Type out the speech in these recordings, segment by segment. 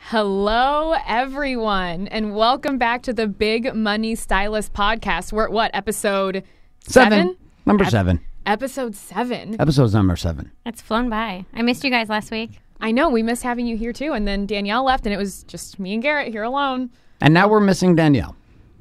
Hello, everyone, and welcome back to the Big Money Stylist Podcast. We're at what, episode 7? Number 7. Episode 7. Episode's number 7. It's flown by. I missed you guys last week. I know, we missed having you here too, and then Danielle left, and it was just me and Garrett here alone. And now we're missing Danielle.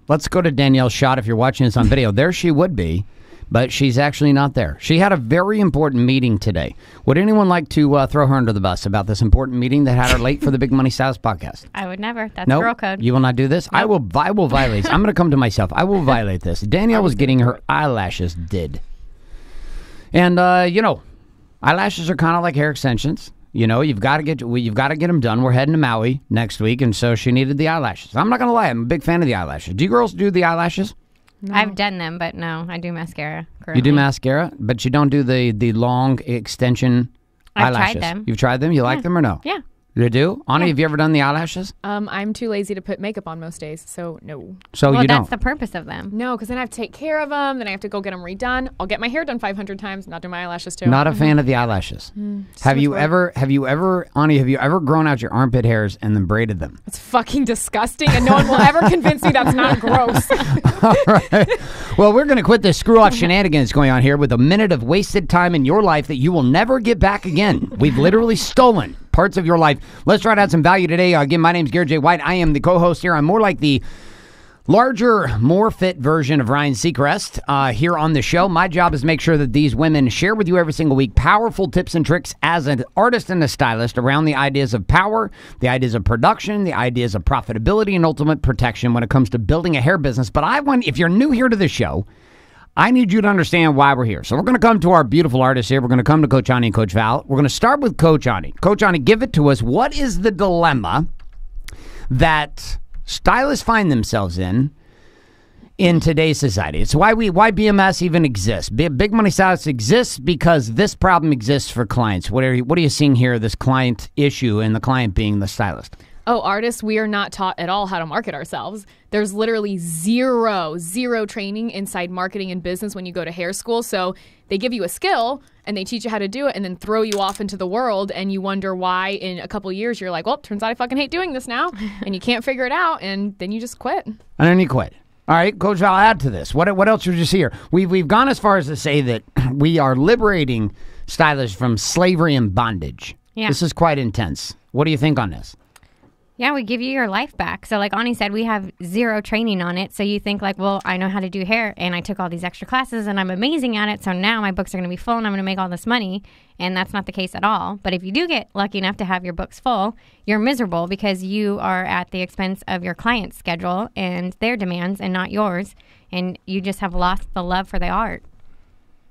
Let's go to Danielle's shot if you're watching this on video. There she would be, but she's actually not there. She had a very important meeting today. Would anyone like to throw her under the bus about this important meeting that had her late for the Big Money Stylist Podcast? I would never. That's Nope. girl code. You will not do this? Nope. I will violate this. I'm going to come to myself. I will violate this. Danielle was getting her eyelashes did. And, eyelashes are kind of like hair extensions. You know, you've got to get them done. We're heading to Maui next week, and so she needed the eyelashes. I'm not going to lie. I'm a big fan of the eyelashes. Do you girls do the eyelashes? No. I've done them, but no, I do mascara currently. You do mascara, but you don't do the long extension eyelashes. I've tried them. You've tried them? You like them or no? Yeah. You do? Ani, have you ever done the eyelashes? I'm too lazy to put makeup on most days, so no. So well, you don't? That's the purpose of them. No, because then I have to take care of them, then I have to go get them redone. I'll get my hair done 500 times, not do my eyelashes too. Not a fan of the eyelashes. Have you ever, Ani, have you ever grown out your armpit hairs and then braided them? It's fucking disgusting, and no one will ever convince me that's not gross. All right. Well, we're going to quit this screw-off shenanigans going on here with a minute of wasted time in your life that you will never get back again. We've literally stolen parts of your life. Let's try to add some value today. Again, my name's Garrett J. White. I am the co-host here. I'm more like the larger, more fit version of Ryan Seacrest here on the show. My job is to make sure that these women share with you every single week powerful tips and tricks as an artist and a stylist around the ideas of power, the ideas of production, the ideas of profitability, and ultimate protection when it comes to building a hair business. But if you're new here to the show, I need you to understand why we're here. So we're going to come to our beautiful artists here. We're going to come to Coach Ani and Coach Val. We're going to start with Coach Ani. Coach Ani, give it to us. What is the dilemma that stylists find themselves in today's society? It's why BMS even exists. Big Money Stylists exists because this problem exists for clients. What are you seeing here, this client issue, and the client being the stylist? Oh, artists, we are not taught at all how to market ourselves. There's literally zero training inside marketing and business when you go to hair school. So they give you a skill and they teach you how to do it and then throw you off into the world, and you wonder why in a couple years you're like, well, turns out I fucking hate doing this now, and you can't figure it out, and then you just quit. And then you quit. All right, Coach Val, add to this. What else did you see here? We've gone as far as to say that we are liberating stylists from slavery and bondage. Yeah. This is quite intense. What do you think on this? Yeah, we give you your life back. So like Ani said, we have zero training on it. So you think like, well, I know how to do hair and I took all these extra classes and I'm amazing at it. So now my books are going to be full and I'm going to make all this money. And that's not the case at all. But if you do get lucky enough to have your books full, you're miserable because you are at the expense of your client's schedule and their demands and not yours. And you just have lost the love for the art.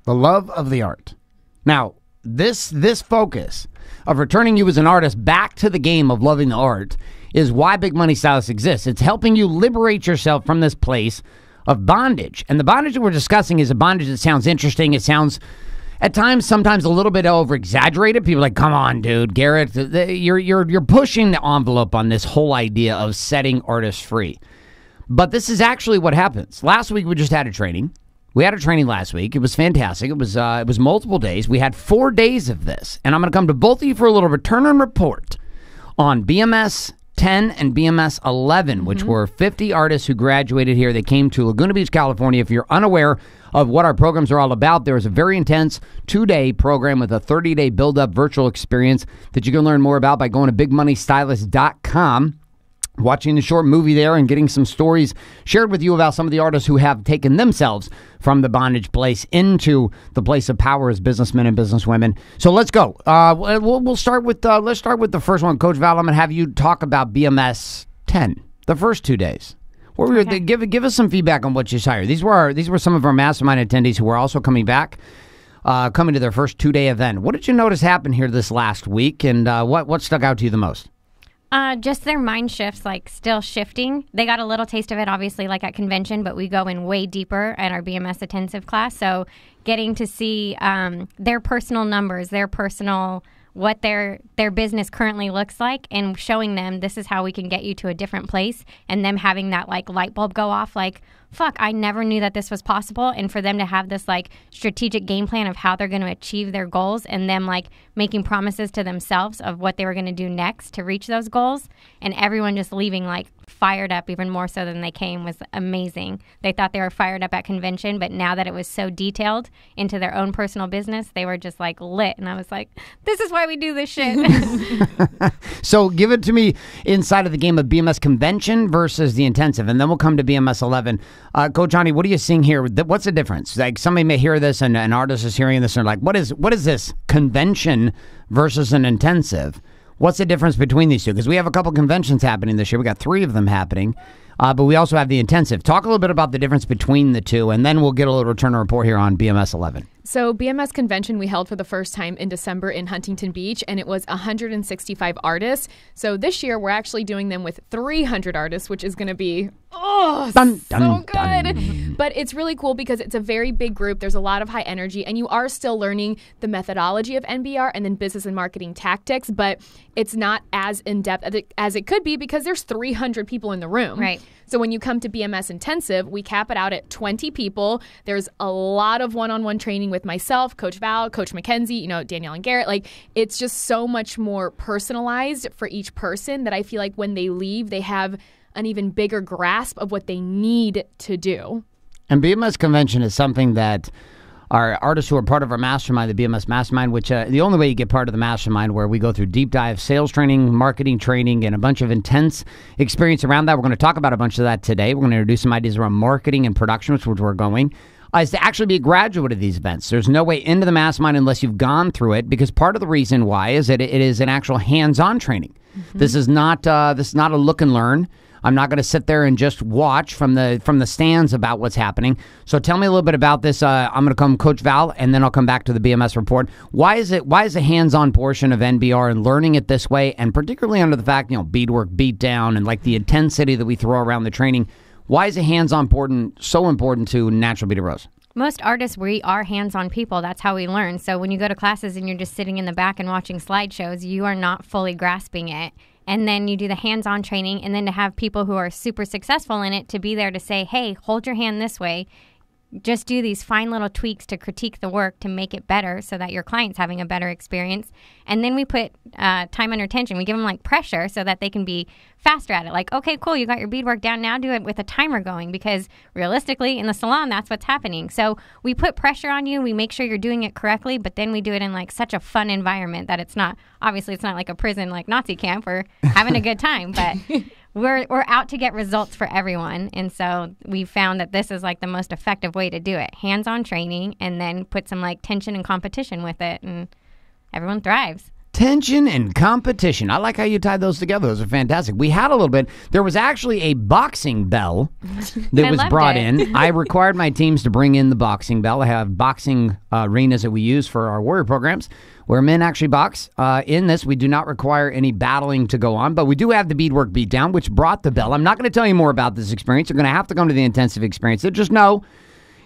The love of the art. Now, this focus of returning you as an artist back to the game of loving the art is why Big Money Stylist exists. It's helping you liberate yourself from this place of bondage. And the bondage that we're discussing is a bondage that sounds interesting. It sounds, at times, sometimes a little bit over-exaggerated. People are like, come on, dude, Garrett, you're pushing the envelope on this whole idea of setting artists free. But this is actually what happens. Last week, we just had a training. We had a training last week. It was fantastic. It was multiple days. We had 4 days of this. And I'm going to come to both of you for a little return and report on BMS 10 and BMS 11, which were 50 artists who graduated here. They came to Laguna Beach, California. If you're unaware of what our programs are all about, there is a very intense 2-day program with a 30-day build-up virtual experience that you can learn more about by going to bigmoneystylist.com. Watching the short movie there and getting some stories shared with you about some of the artists who have taken themselves from the bondage place into the place of power as businessmen and businesswomen. So let's go. We'll start with let's start with the first one. Coach Val, I'm going to have you talk about BMS 10, the first 2 days. What were give us some feedback on what you saw here. These were some of our mastermind attendees who were also coming back. Coming to their first 2-day event. What did you notice happen here this last week, and what stuck out to you the most? Just their mind shifts, like still shifting. They got a little taste of it, obviously, like at convention, but we go in way deeper at our BMS intensive class. So getting to see their personal numbers, their personal, what their business currently looks like, and showing them this is how we can get you to a different place, and them having that like light bulb go off, like fuck, I never knew that this was possible. And for them to have this like strategic game plan of how they're going to achieve their goals, and them like making promises to themselves of what they were going to do next to reach those goals, and everyone just leaving like fired up even more so than they came, was amazing. They thought they were fired up at convention, but now that it was so detailed into their own personal business, they were just like lit. And I was like, this is why we do this shit. So give it to me inside of the game of BMS convention versus the intensive, and then we'll come to BMS 11. Coach Johnny, what are you seeing here? What's the difference? Like, somebody may hear this, and an artist is hearing this, and they're like, what is this convention versus an intensive? What's the difference between these two? Because we have a couple conventions happening this year. We got 3 of them happening, but we also have the intensive. Talk a little bit about the difference between the two, and then we'll get a little return report here on BMS 11. So BMS convention we held for the first time in December in Huntington Beach, and it was 165 artists. So this year we're actually doing them with 300 artists, which is going to be so good. But it's really cool because it's a very big group. There's a lot of high energy, and you are still learning the methodology of NBR and then business and marketing tactics, but it's not as in-depth as it could be because there's 300 people in the room. Right. So when you come to BMS Intensive, we cap it out at 20 people. There's a lot of one-on-one training with myself, Coach Val, Coach Mackenzie, Danielle and Garrett. Like, it's just so much more personalized for each person that I feel like when they leave, they have an even bigger grasp of what they need to do. And BMS convention is something that our artists who are part of our mastermind, the BMS mastermind, which the only way you get part of the mastermind, where we go through deep dive sales training, marketing training, and a bunch of intense experience around that. We're going to talk about a bunch of that today. We're going to introduce some ideas around marketing and production, which we're going. Is to actually be a graduate of these events. There's no way into the mastermind unless you've gone through it, because part of the reason why is that it is an actual hands-on training. Mm-hmm. This is not a look and learn. I'm not going to sit there and just watch from the stands about what's happening. So tell me a little bit about this. I'm going to come Coach Val, and then I'll come back to the BMS report. Why is the hands-on portion of NBR and learning it this way, and particularly under the fact, beadwork, beat down, and like the intensity that we throw around the training, why is the hands-on so important to Natural Beauty Rose? Most artists, we are hands-on people. That's how we learn. So when you go to classes and you're just sitting in the back and watching slideshows, you are not fully grasping it. And then you do the hands-on training, and then to have people who are super successful in it to be there to say, hey, hold your hand this way. Just do these fine little tweaks to critique the work to make it better so that your client's having a better experience. And then we put time under tension. We give them like pressure so that they can be faster at it. Like, okay, cool, you got your beadwork down. Now do it with a timer going, because realistically in the salon, that's what's happening. So we put pressure on you. We make sure you're doing it correctly, but then we do it in like such a fun environment that it's not like a prison like Nazi camp. We're having a good time, but we're out to get results for everyone. And so we found that this is like the most effective way to do it. Hands-on training, and then put some like tension and competition with it, and everyone thrives. Tension and competition. I like how you tied those together. Those are fantastic. We had a little bit. There was actually a boxing bell that was brought in. I required my teams to bring in the boxing bell. I have boxing arenas that we use for our warrior programs where men actually box. In this, we do not require any battling to go on, but we do have the beadwork beat down, which brought the bell. I'm not going to tell you more about this experience. You're going to have to come to the intensive experience. Just know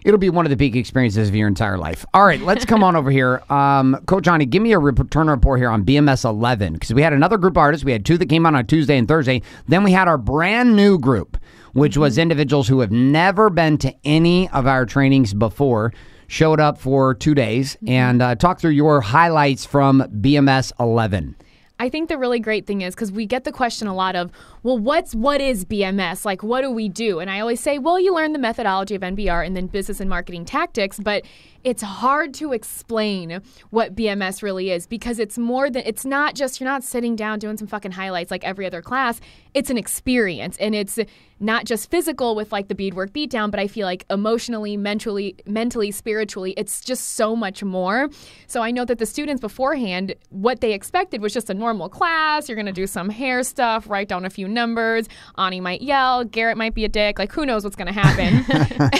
it'll be one of the peak experiences of your entire life. All right, let's come on over here. Coach Johnny, give me a return report here on BMS 11, because we had another group of artists. We had 2 that came out on Tuesday and Thursday. Then we had our brand new group, which was individuals who have never been to any of our trainings before, showed up for 2 days, and talk through your highlights from BMS 11. I think the really great thing is, because we get the question a lot of, well, what is BMS? Like, what do we do? And I always say, well, you learn the methodology of NBR and then business and marketing tactics, but it's hard to explain what BMS really is, because it's more than, it's not just, you're not sitting down doing some fucking highlights like every other class. It's an experience, and it's not just physical with like the beadwork beatdown, but I feel like emotionally, mentally, spiritually, it's just so much more. So I know that the students beforehand, what they expected was just a normal class. You're going to do some hair stuff, write down a few numbers. Ani might yell, Garrett might be a dick. Like, who knows what's going to happen?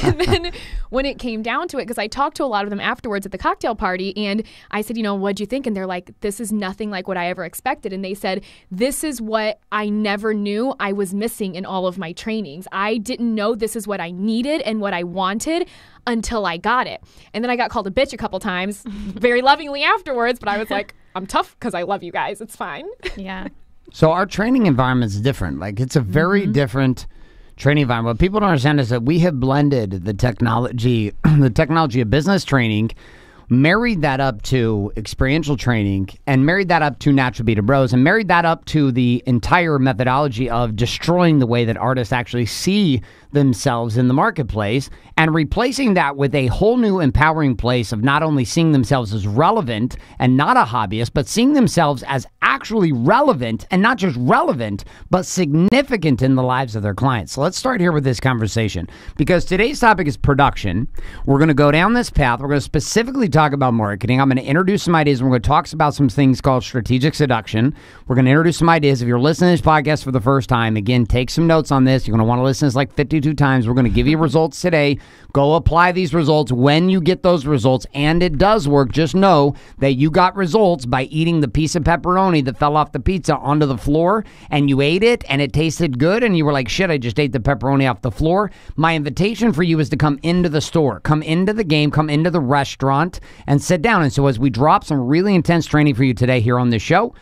And then when it came down to it, because I talked to a lot of them afterwards at the cocktail party, and I said, what'd you think? And they're like, this is nothing like what I ever expected. And they said, this is what I never knew I was missing in all of my trainings. I didn't know this is what I needed and what I wanted until I got it. And then I got called a bitch a couple times, very lovingly afterwards, but I was like, I'm tough because I love you guys. It's fine. Yeah. So our training environment is different. Like, it's a very different training environment. What people don't understand is that we have blended the technology, the technology of business training, married that up to experiential training, and married that up to Natural Beta Bros, and married that up to the entire methodology of destroying the way that artists actually see themselves in the marketplace, and replacing that with a whole new empowering place of not only seeing themselves as relevant and not a hobbyist, but seeing themselves as actually relevant, and not just relevant, but significant in the lives of their clients. So let's start here with this conversation, because today's topic is production. We're going to go down this path. We're going to specifically talk about marketing. I'm going to introduce some ideas. We're going to talk about some things called strategic seduction. We're going to introduce some ideas. If you're listening to this podcast for the first time, again, take some notes on this. You're going to want to listen to this like 52 times. We're going to give you results today. Go apply these results. When you get those results, and it does work, just know that you got results by eating the piece of pepperoni that fell off the pizza onto the floor, and you ate it and it tasted good, and you were like, shit, I just ate the pepperoni off the floor. My invitation for you is to come into the store, come into the game, come into the restaurant, and sit down. And so as we drop some really intense training for you today here on this show,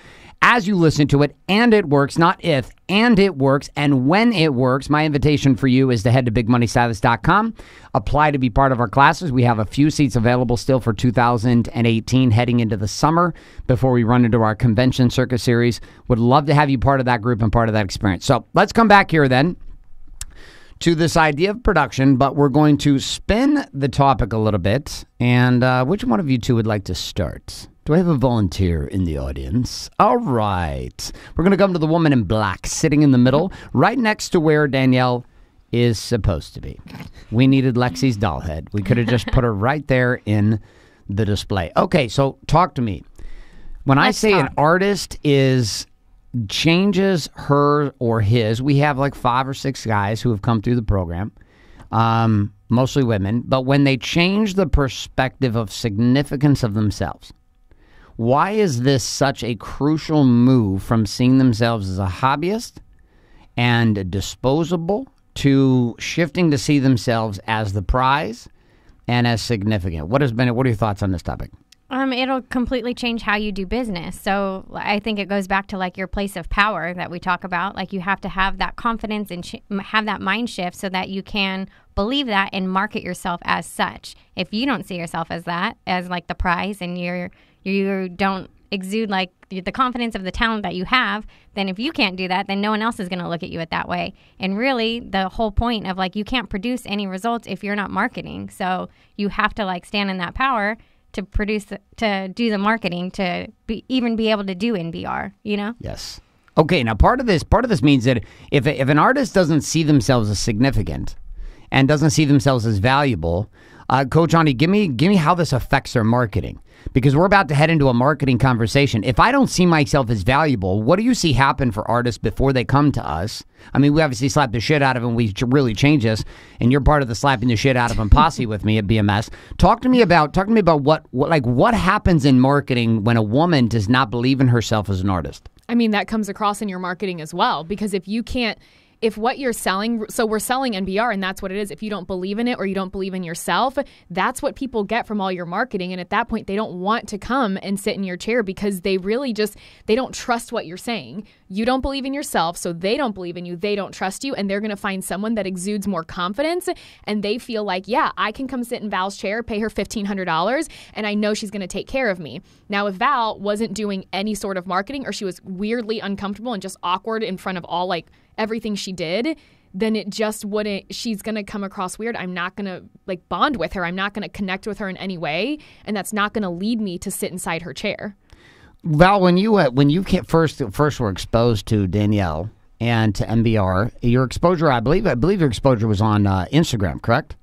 as you listen to it, and it works, not if, and it works, and when it works, my invitation for you is to head to bigmoneystylist.com, apply to be part of our classes. We have a few seats available still for 2018, heading into the summer before we run into our convention circuit series. Would love to have you part of that group and part of that experience. So let's come back here then to this idea of production, but we're going to spin the topic a little bit. And which one of you two would like to start? Do I have a volunteer in the audience? All right. We're going to come to the woman in black sitting in the middle, right next to where Danielle is supposed to be. We needed Lexi's doll head. We could have just put her right there in the display. Okay, so talk to me. When I say an artist changes her or his, we have like 5 or 6 guys who have come through the program, mostly women, but when they change the perspective of significance of themselves, why is this such a crucial move from seeing themselves as a hobbyist and disposable to shifting to see themselves as the prize and as significant? What are your thoughts on this topic? It'll completely change how you do business. So I think it goes back to like your place of power that we talk about. Like you have to have that confidence and have that mind shift so that you can believe that and market yourself as such. If you don't see yourself as that, as like the prize, and you don't exude like the confidence of the talent that you have, then if you can't do that, then no one else is going to look at you at that way. And really the whole point of like, you can't produce any results if you're not marketing. So you have to like stand in that power to to do the marketing, to even be able to do NBR, you know? Yes. Okay. Now part of this means that if an artist doesn't see themselves as significant and doesn't see themselves as valuable, Coach Ani, give me how this affects their marketing, because we're about to head into a marketing conversation. If I don't see myself as valuable, what do you see happen for artists before they come to us? I mean, we obviously slap the shit out of them. We really change this, and you're part of the slapping the shit out of them posse with me at BMS. Talk to me about what happens in marketing when a woman does not believe in herself as an artist. I mean, that comes across in your marketing as well, because if what you're selling, so we're selling NBR, and that's what it is. If you don't believe in it or you don't believe in yourself, that's what people get from all your marketing. And at that point, they don't want to come and sit in your chair, because they really they don't trust what you're saying. You don't believe in yourself, so they don't believe in you. They don't trust you, and they're going to find someone that exudes more confidence, and they feel like, yeah, I can come sit in Val's chair, pay her $1,500, and I know she's going to take care of me. Now, if Val wasn't doing any sort of marketing, or she was weirdly uncomfortable and just awkward in front of all everything she did, then it just wouldn't, she's going to come across weird. I'm not going to bond with her. I'm not going to connect with her in any way. And that's not going to lead me to sit inside her chair. Val, when you first were exposed to Danielle and to NBR, your exposure, I believe your exposure was on Instagram, correct?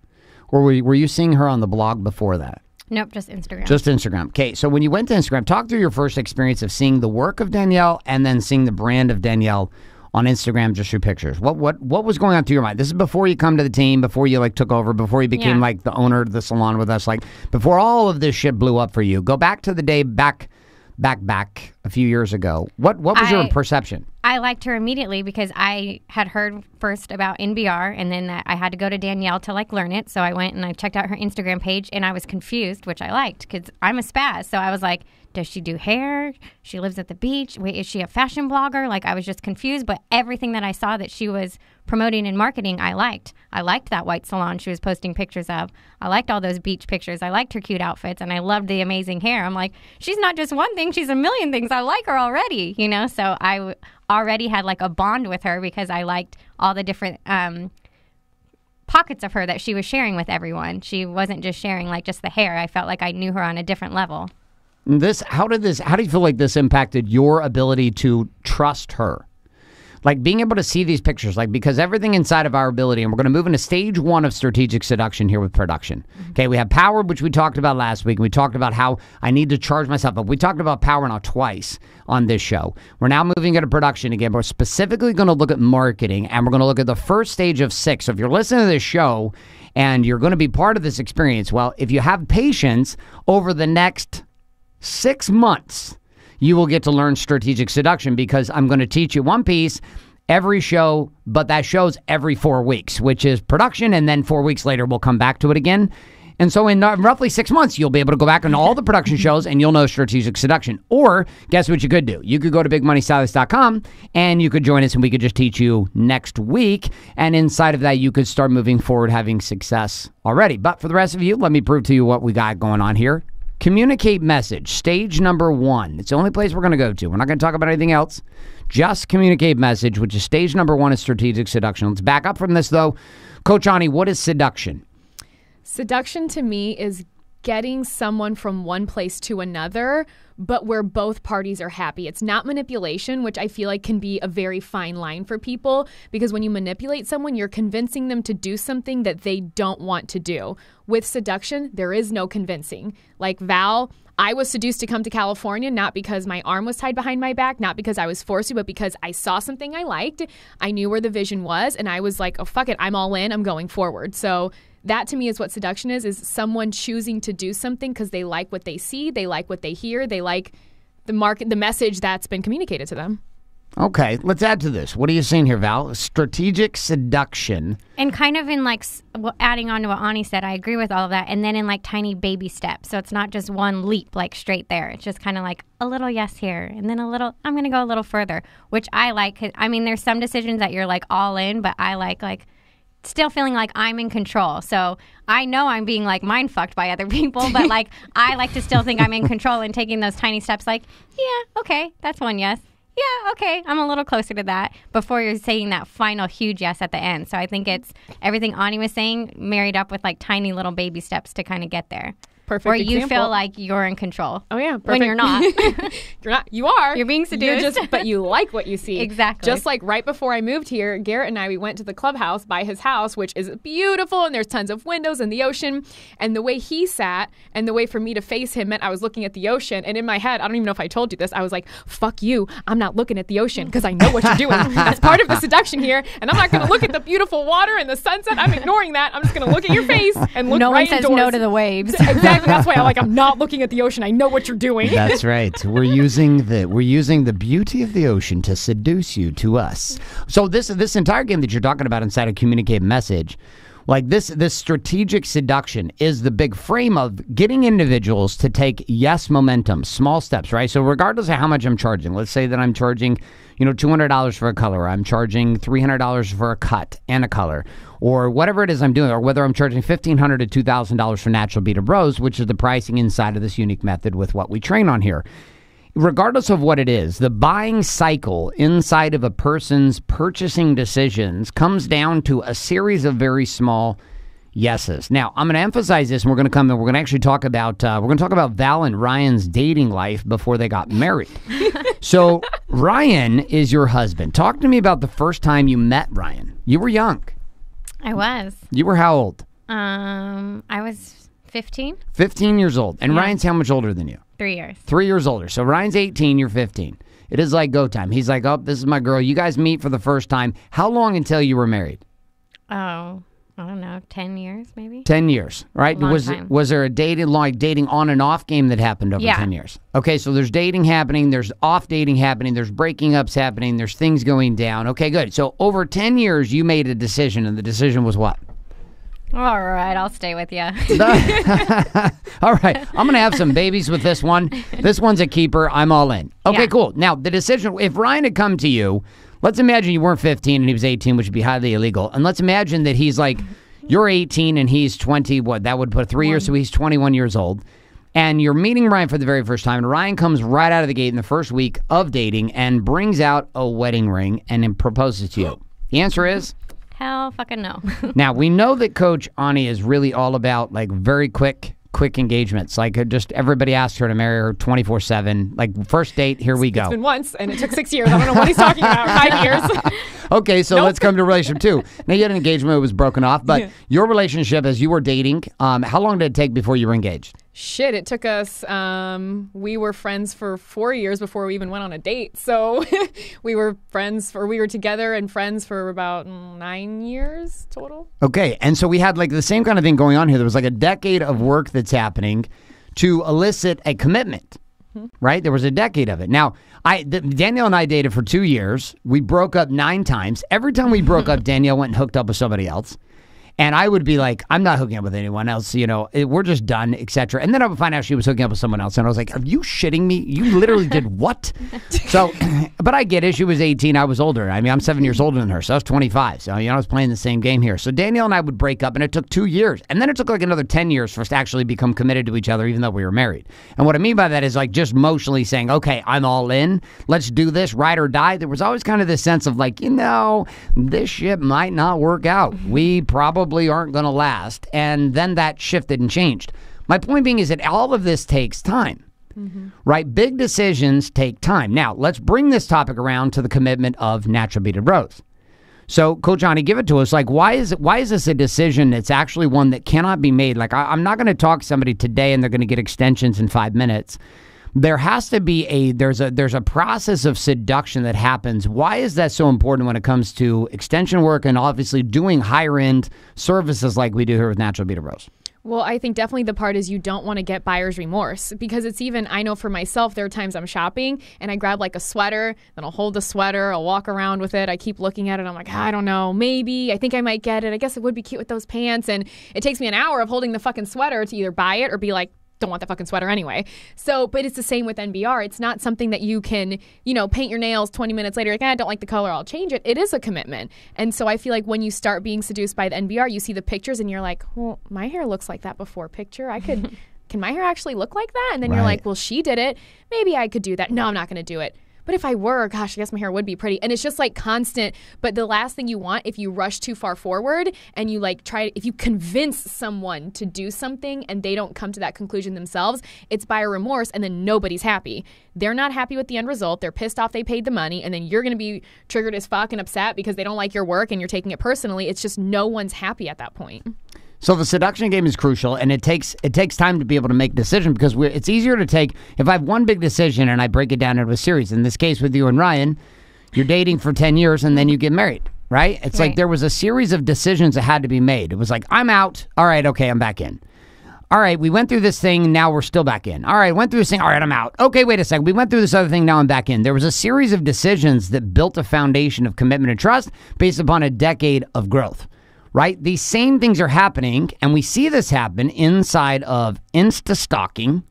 Or were you seeing her on the blog before that? Nope, just Instagram. Just Instagram. Okay, so when you went to Instagram, talk through your first experience of seeing the work of Danielle and then seeing the brand of Danielle on Instagram just through pictures. What was going on through your mind? This is before you come to the team, before you took over, before you became the owner of the salon with us, before all of this shit blew up for you. Go back to the day back a few years ago. What was your perception? I liked her immediately because I had heard first about NBR, and then I had to go to Danielle to learn it. So I went and I checked out her Instagram page, and I was confused, which I liked because I'm a spaz. So I was like, does she do hair? She lives at the beach. Wait, is she a fashion blogger? Like, I was just confused, but everything that I saw that she was promoting and marketing, I liked. I liked that white salon she was posting pictures of. I liked all those beach pictures. I liked her cute outfits, and I loved the amazing hair. I'm like, she's not just one thing, she's a million things. I like her already, you know? So I already had like a bond with her because I liked all the different pockets of her that she was sharing with everyone. She wasn't just sharing like just the hair. I felt like I knew her on a different level. How do you feel like this impacted your ability to trust her? Like being able to see these pictures, like because everything inside of our ability, and we're going to move into stage 1 of strategic seduction here with production. Okay, we have power, which we talked about last week. And we talked about how I need to charge myself up. We talked about power now twice on this show. We're now moving into production again. We're specifically going to look at marketing, and we're going to look at the first stage of 6. So if you're listening to this show and you're going to be part of this experience, well, if you have patience over the next 6 months, you will get to learn strategic seduction because I'm going to teach you one piece every show, but that show's every 4 weeks, which is production, and then 4 weeks later we'll come back to it again. And so in roughly 6 months, you'll be able to go back on all the production shows and you'll know strategic seduction. Or guess what you could do? You could go to bigmoneystylist.com and you could join us and we could just teach you next week. And inside of that, you could start moving forward, having success already. But for the rest of you, let me prove to you what we got going on here. Communicate message, stage number 1. It's the only place we're going to go to. We're not going to talk about anything else. Just communicate message, which is stage number 1 of strategic seduction. Let's back up from this, though. Coach Ani, what is seduction? Seduction to me is getting someone from one place to another, but where both parties are happy. It's not manipulation, which I feel like can be a very fine line for people, because when you manipulate someone, you're convincing them to do something that they don't want to do. With seduction, there is no convincing. Like Val, I was seduced to come to California, not because my arm was tied behind my back, not because I was forced to, but because I saw something I liked. I knew where the vision was, and I was like, oh, fuck it, I'm all in, I'm going forward. So that to me is what seduction is someone choosing to do something because they like what they see, they like what they hear, they like the message that's been communicated to them. Okay, let's add to this. What are you saying here, Val? Strategic seduction. And kind of in like adding on to what Ani said, I agree with all of that. And then in like tiny baby steps. So it's not just one leap like straight there. It's just kind of like a little yes here and then a little, I'm going to go a little further, which I like. I mean, there's some decisions that you're like all in, but I like still feeling like I'm in control. So I know I'm being like mind fucked by other people, but like I like to still think I'm in control and taking those tiny steps like, yeah, okay, that's one yes. Yeah, okay, I'm a little closer to that before you're saying that final huge yes at the end. So I think it's everything Ani was saying married up with like tiny little baby steps to kind of get there. Perfect Where example. you feel like you're in control. Oh, yeah. Perfect. When you're not. You're not. You are. You're being seduced. But you like what you see. Exactly. Just like right before I moved here, Garrett and I, we went to the clubhouse by his house, which is beautiful, and there's tons of windows and the ocean. And the way he sat and the way for me to face him meant I was looking at the ocean. And in my head, I don't even know if I told you this, I was like, fuck you. I'm not looking at the ocean because I know what you're doing. That's part of the seduction here. And I'm not going to look at the beautiful water and the sunset. I'm ignoring that. I'm just going to look at your face and look no right one says indoors. no to the waves. Exactly. That's why I'm not looking at the ocean. I know what you're doing. That's right. We're using the beauty of the ocean to seduce you to us. So this entire game that you're talking about inside of Communicate Message, like this strategic seduction is the big frame of getting individuals to take yes momentum, small steps, right? So regardless of how much I'm charging, let's say that I'm charging, $200 for a color, or I'm charging $300 for a cut and a color, or whatever it is I'm doing, or whether I'm charging $1,500 to $2,000 for natural bead of rose, which is the pricing inside of this unique method with what we train on here. Regardless of what it is, the buying cycle inside of a person's purchasing decisions comes down to a series of very small yeses. Now, I'm going to emphasize this, and we're going to come and we're going to actually talk about Val and Ryan's dating life before they got married. So, Ryan is your husband. Talk to me about the first time you met Ryan. You were young. I was. You were how old? I was 15. 15 years old. And Yeah. Ryan's how much older than you? 3 years. 3 years older. So Ryan's 18, you're 15. It is like go time. He's like, oh, this is my girl. You guys meet for the first time. How long until you were married? Oh, I don't know, 10 years maybe? 10 years, right? Long Was time. was there a dating on and off game that happened over Yeah. 10 years? Okay, so there's dating happening, there's off dating happening, there's breaking ups happening, there's things going down. Okay, good. So over 10 years, you made a decision, and the decision was what? All right, I'll stay with you. All right, I'm going to have some babies with this one. This one's a keeper. I'm all in. Okay, Yeah. cool. Now, the decision, if Ryan had come to you, let's imagine you weren't 15 and he was 18, which would be highly illegal. And let's imagine that he's like, you're 18 and he's 20. What? That would put 3 years, so he's 21 years old. And you're meeting Ryan for the very first time. And Ryan comes right out of the gate in the first week of dating and brings out a wedding ring and then proposes to you. The answer is? Hell fucking no. Now, we know that Coach Ani is really all about, like, very quick engagements. Like, just everybody asks her to marry her 24/7. Like, first date, here we go. It's been once, and it took 6 years. I don't know what he's talking about. 5 years. Okay, so let's come to relationship 2. Now, you had an engagement. It was broken off. But your relationship, as you were dating, how long did it take before you were engaged? Shit, it took us, we were friends for 4 years before we even went on a date. So we were together and friends for about 9 years total. Okay, and so we had like the same kind of thing going on here. There was like a decade of work that's happening to elicit a commitment, right? There was a decade of it. Now, Danielle and I dated for 2 years. We broke up 9 times. Every time we broke up, Danielle went and hooked up with somebody else. And I would be like, I'm not hooking up with anyone else, we're just done, etc. And then I would find out she was hooking up with someone else. And I was like, are you shitting me? You literally did what? So, but I get it. She was 18. I was older. I mean, I'm 7 years older than her. So I was 25. So, I was playing the same game here. So Danielle and I would break up and it took 2 years. And then it took like another 10 years for us to actually become committed to each other, even though we were married. And what I mean by that is like just emotionally saying, okay, I'm all in. Let's do this, ride or die. There was always kind of this sense of like, this shit might not work out. We probably aren't going to last. And then that shifted and changed. My point being is that all of this takes time, right? Big decisions take time. Now, let's bring this topic around to the commitment of natural beaded rose. So, Coach Ani, give it to us. Like, why is this a decision that's actually one that cannot be made? Like, I'm not going to talk to somebody today and they're going to get extensions in 5 minutes. There has to be there's a process of seduction that happens. Why is that so important when it comes to extension work and obviously doing higher end services like we do here with Natural Beaded Rose? Well, I think definitely the part is you don't want to get buyer's remorse because it's even, I know for myself, there are times I'm shopping and I grab like a sweater, then I'll hold the sweater, I'll walk around with it. I keep looking at it. I'm like, I don't know, maybe, I think I might get it. I guess it would be cute with those pants. And it takes me an hour of holding the fucking sweater to either buy it or be like, don't want the fucking sweater anyway. So, but it's the same with NBR. It's not something that you can, paint your nails 20 minutes later, like, I don't like the color, I'll change it. It is a commitment. And so I feel like when you start being seduced by the NBR, you see the pictures and you're like, well, my hair looks like that before picture. I could, can my hair actually look like that? And then you're like, well, she did it. Maybe I could do that. No, I'm not going to do it. But if I were, gosh, I guess my hair would be pretty. And it's just like constant. But the last thing you want, if you rush too far forward and you if you convince someone to do something and they don't come to that conclusion themselves, it's buyer remorse and then nobody's happy. They're not happy with the end result. They're pissed off they paid the money and then you're going to be triggered as fuck and upset because they don't like your work and you're taking it personally. It's just no one's happy at that point. So the seduction game is crucial, and it takes time to be able to make decisions because it's easier to take, if I have one big decision and I break it down into a series. In this case with you and Ryan, you're dating for 10 years and then you get married, right? It's like there was a series of decisions that had to be made. It was like, I'm out. All right, okay, I'm back in. All right, we went through this thing, now we're still back in. All right, went through this thing, all right, I'm out. Okay, wait a second, we went through this other thing, now I'm back in. There was a series of decisions that built a foundation of commitment and trust based upon a decade of growth. Right? These same things are happening, and we see this happen inside of Insta stalking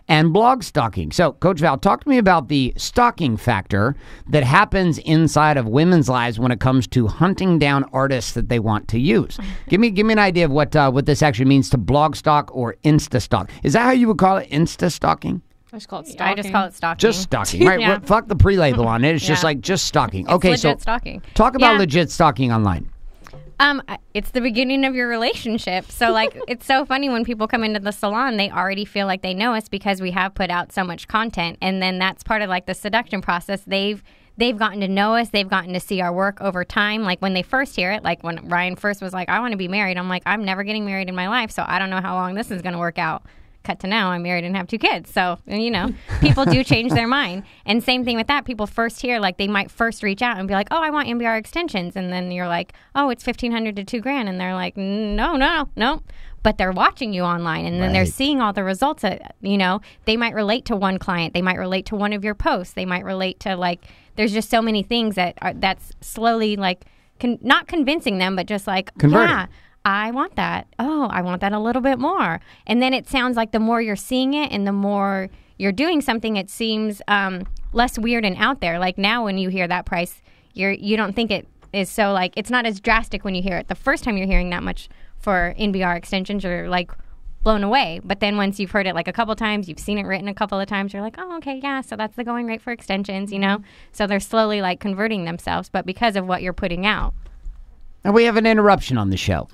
and blog stalking. So, Coach Val, talk to me about the stalking factor that happens inside of women's lives when it comes to hunting down artists that they want to use. Give me an idea of what this actually means to blog stalk or Insta stalk. Is that how you would call it, Insta stalking? I just call it stalking. I just call it stalking. Just stalking, right? Yeah. Fuck the pre-label on it. It's just like just stalking. Okay, legit stalking. Talk about legit stalking online. It's the beginning of your relationship. So, like, it's so funny when people come into the salon, they already feel like they know us because we have put out so much content. And then that's part of, like, the seduction process. They've gotten to know us. They've gotten to see our work over time. Like, when they first hear it, like, when Ryan first was like, I want to be married, I'm like, I'm never getting married in my life, so I don't know how long this is going to work out. Cut to now, I'm married and have 2 kids. So, people do change their mind. And same thing with that. People first hear, like, they might first reach out and be like, oh, I want MBR extensions. And then you're like, oh, it's $1,500 to $2,000. And they're like, no. But they're watching you online and then they're seeing all the results. They might relate to one client. They might relate to one of your posts. They might relate to, like, there's just so many things that's slowly, like, not convincing them, but just like, converting. Yeah. I want that. Oh, I want that a little bit more. And then it sounds like the more you're seeing it and the more you're doing something, it seems less weird and out there. Like now when you hear that price, you don't think it is so like, it's not as drastic when you hear it. The first time you're hearing that much for NBR extensions, you're like blown away. But then once you've heard it like a couple times, you've seen it written a couple of times, you're like, oh, okay, yeah, so that's the going rate for extensions, you know? So they're slowly like converting themselves, but because of what you're putting out. And we have an interruption on the show.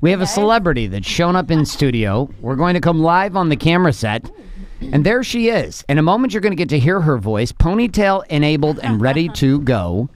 We have a celebrity that's shown up in studio. We're going to come live on the camera set. And there she is. In a moment, you're going to get to hear her voice, ponytail enabled and ready to go.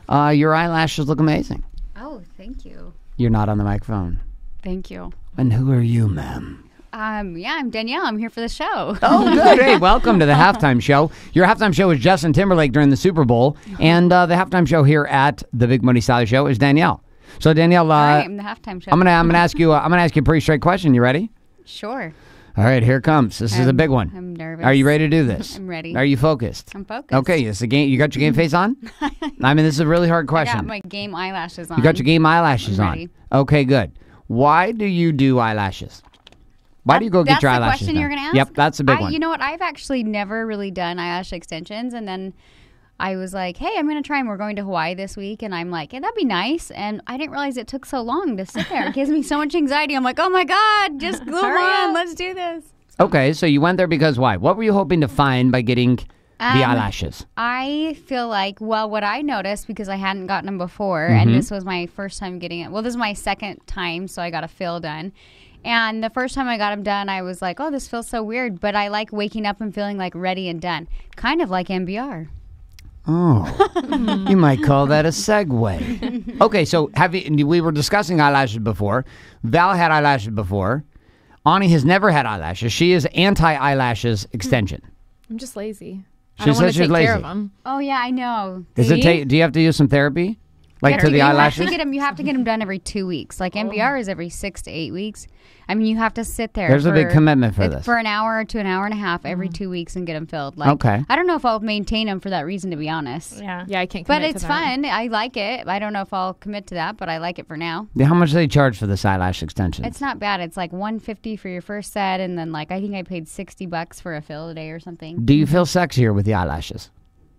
Your eyelashes look amazing. Oh, thank you. You're not on the microphone. Thank you. And who are you, ma'am? Yeah, I'm Danielle. I'm here for the show. Oh, good. Hey, welcome to the halftime show. Your halftime show is Justin Timberlake during the Super Bowl, and the halftime show here at the Big Money Style Show is Danielle. So Danielle, I'm the halftime show. I'm gonna ask you a pretty straight question. You ready? Sure. All right, here it comes. This is a big one. I'm nervous. Are you ready to do this? I'm ready. Are you focused? I'm focused. Okay, it's a game. You got your game face on? I mean, this is a really hard I question. got my game eyelashes on. You got your game eyelashes I'm on. ready. Okay, good. Why do you do eyelashes? Why do you go get your eyelashes That's the question done? you're going to ask? Yep, that's a big one. You know what? I've actually never really done eyelash extensions, and then I was like, hey, I'm going to try them. We're going to Hawaii this week, and I'm like, yeah, that'd be nice. And I didn't realize it took so long to sit there. It gives me so much anxiety. I'm like, oh, my God, just glue on. Let's do this. Okay, so you went there because why? What were you hoping to find by getting the eyelashes? I feel like, well, what I noticed, because I hadn't gotten them before, and this was my first time getting it. Well, this is my second time, so I got a fill done. And the first time I got them done, I was like, oh, this feels so weird. But I like waking up and feeling like ready and done. Kind of like MBR. Oh, you might call that a segue. Okay, so we were discussing eyelashes before. Val had eyelashes before. Ani has never had eyelashes. She is anti-eyelashes extension. I'm just lazy. She I don't want says to she's take care lazy. of them. Oh, yeah, I know. Do you have to use some therapy? Like to the eyelashes? You have to get them done every 2 weeks. Like MBR is every 6 to 8 weeks. I mean, you have to sit there. There's a big commitment for this. For an hour to an hour and a half every 2 weeks and get them filled. Like, okay. I don't know if I'll maintain them for that reason, to be honest. Yeah. Yeah, I can't But commit it's to that. fun. I like it. I don't know if I'll commit to that, but I like it for now. How much do they charge for this eyelash extension? It's not bad. It's like $150 for your first set, and then like I think I paid $60 for a fill a day or something. Do you feel sexier with the eyelashes?